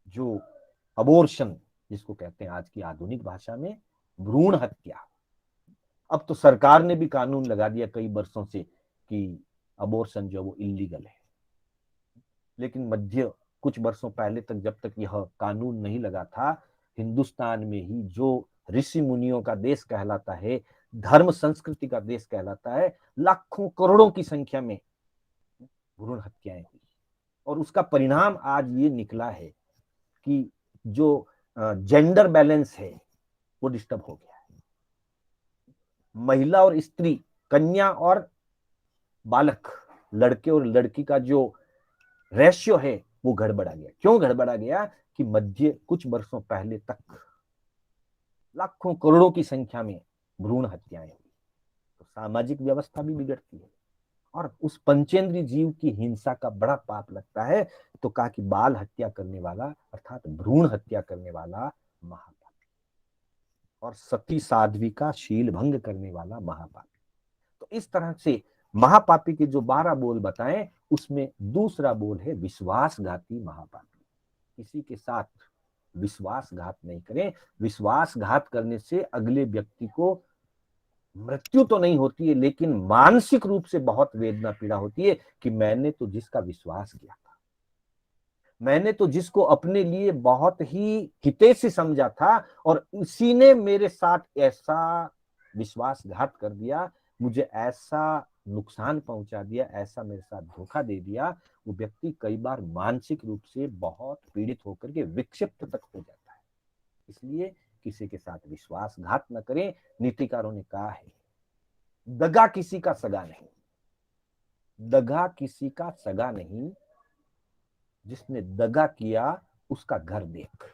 जो अबॉर्शन जिसको कहते हैं आज की आधुनिक भाषा में, भ्रूण हत्या। अब तो सरकार ने भी कानून लगा दिया कई वर्षों से कि अबॉर्शन जो वो इलीगल है, लेकिन मध्य कुछ वर्षों पहले तक, जब तक यह कानून नहीं लगा था, हिंदुस्तान में ही जो ऋषि मुनियों का देश कहलाता है, धर्म संस्कृति का देश कहलाता है, लाखों करोड़ों की संख्या में भ्रूण हत्याएं हुई, और उसका परिणाम आज ये निकला है कि जो जेंडर बैलेंस है वो डिस्टर्ब हो गया है। महिला और स्त्री, कन्या और बालक, लड़के और लड़की का जो रेशियो है वो गड़बड़ा गया। क्यों गड़बड़ा गया? कि मध्य कुछ वर्षों पहले तक लाखों करोड़ों की संख्या में भ्रूण हत्याएं हुई, तो सामाजिक व्यवस्था भी बिगड़ती है। और उस पंचेंद्रिय जीव की हिंसा का बड़ा पाप लगता है। तो कहा कि बाल हत्या करने वाला अर्थात भ्रूण हत्या करने वाला महापापी, और सती साध्वी का शील भंग करने वाला महापापी। तो इस तरह से महापापी के जो 12 बोल बताएं, उसमें दूसरा बोल है विश्वासघाती महापापी। किसी के साथ विश्वासघात नहीं करें। विश्वासघात करने से अगले व्यक्ति को मृत्यु तो नहीं होती है, लेकिन मानसिक रूप से बहुत वेदना पीड़ा होती है कि मैंने तो जिसका विश्वास किया था, मैंने तो जिसको अपने लिए बहुत ही हितैषी समझा था, और उसी ने मेरे साथ ऐसा विश्वासघात कर दिया, मुझे ऐसा नुकसान पहुंचा दिया, ऐसा मेरे साथ धोखा दे दिया। वो व्यक्ति कई बार मानसिक रूप से बहुत पीड़ित होकर के विक्षिप्त तक हो जाता है। इसलिए किसी के साथ विश्वासघात न करें। नीतिकारों ने कहा है, दगा किसी का सगा नहीं, दगा किसी का सगा नहीं, जिसने दगा किया उसका घर देख।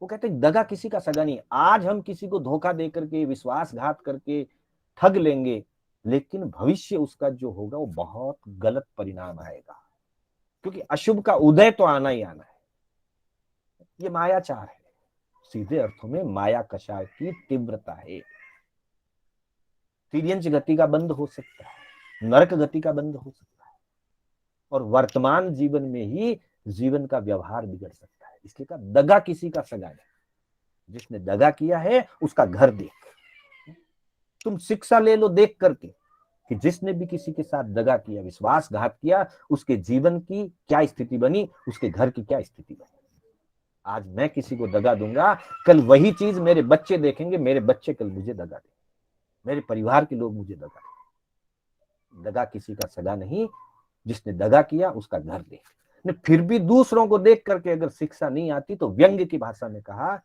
वो कहते हैं दगा किसी का सगा नहीं। आज हम किसी को धोखा दे करके, विश्वासघात करके ठग लेंगे, लेकिन भविष्य उसका जो होगा वो बहुत गलत परिणाम आएगा, क्योंकि अशुभ का उदय तो आना ही आना है। ये मायाचार है, सीधे अर्थों में माया कषाय की तीव्रता है। तिर्यंच गति का बंध हो सकता है, नरक गति का बंध हो सकता है, और वर्तमान जीवन में ही जीवन का व्यवहार बिगड़ सकता है। इसलिए कहा दगा किसी का सगा नहीं, जिसने दगा किया है उसका घर देख। तुम शिक्षा ले लो देख करके कि जिसने भी किसी के साथ दगा किया, विश्वासघात किया, उसके जीवन की क्या स्थिति बनी, उसके घर की क्या स्थिति बनी। आज मैं किसी को दगा दूंगा, कल वही चीज मेरे बच्चे देखेंगे, मेरे बच्चे कल मुझे दगा देंगे, मेरे परिवार के लोग मुझे दगा देंगे। दगा किसी का सगा नहीं, जिसने दगा किया उसका घर देख। फिर भी दूसरों को देख करके अगर शिक्षा नहीं आती, तो व्यंग्य की भाषा में कहा,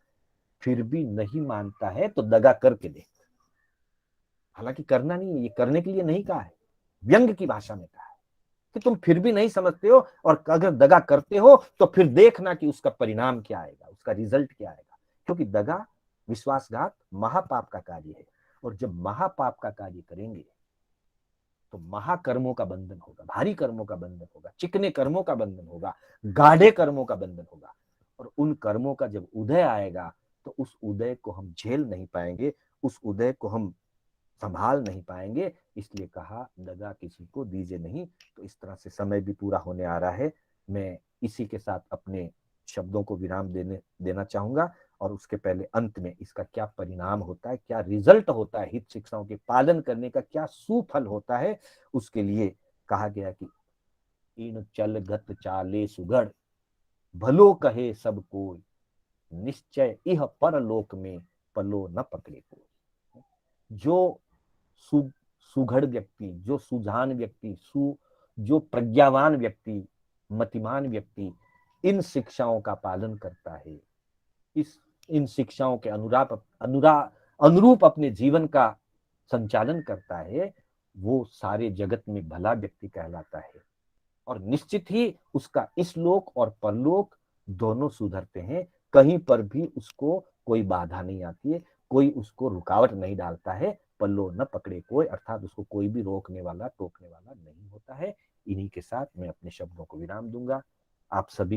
फिर भी नहीं मानता है तो दगा करके देख। हालांकि करना नहीं है, ये करने के लिए नहीं कहा है, व्यंग्य की भाषा में कहा है कि तुम फिर भी नहीं समझते हो, और अगर दगा करते हो तो फिर देखना कि उसका परिणाम क्या आएगा, उसका रिजल्ट क्या आएगा। क्योंकि दगा, विश्वासघात महापाप का कार्य है, और जब महापाप का कार्य करेंगे तो महाकर्मों का बंधन होगा, भारी कर्मों का बंधन होगा, चिकने कर्मों का बंधन होगा, गाढ़े कर्मों का बंधन होगा। और उन कर्मों का जब उदय आएगा, तो उस उदय को हम झेल नहीं पाएंगे, उस उदय को हम संभाल नहीं पाएंगे। इसलिए कहा दगा किसी को दीजिए नहीं। तो इस तरह से समय भी पूरा होने आ रहा है, मैं इसी के साथ अपने शब्दों को विराम देना चाहूंगा, और उसके पहले अंत में इसका क्या परिणाम होता है, क्या रिजल्ट होता है, हित शिक्षाओं के पालन करने का क्या सुफल होता है, उसके लिए कहा गया कि इन चल गत चाले सुगढ़, भलो कहे सब कोई, निश्चय इह परलोक में पलो न पकड़े कोई। जो सु सुघड़ व्यक्ति, जो सुजान व्यक्ति, जो प्रज्ञावान व्यक्ति, मतिमान व्यक्ति इन शिक्षाओं का पालन करता है, इन शिक्षाओं के अनुरूप अपने जीवन का संचालन करता है, वो सारे जगत में भला व्यक्ति कहलाता है, और निश्चित ही उसका इस लोक और परलोक दोनों सुधरते हैं। कहीं पर भी उसको कोई बाधा नहीं आती है, कोई उसको रुकावट नहीं डालता है, पल्लो न पकड़े कोई, अर्थात उसको कोई भी रोकने वाला टोकने वाला नहीं होता है। इन्हीं के साथ मैं अपने शब्दों को विराम दूंगा। आप सभी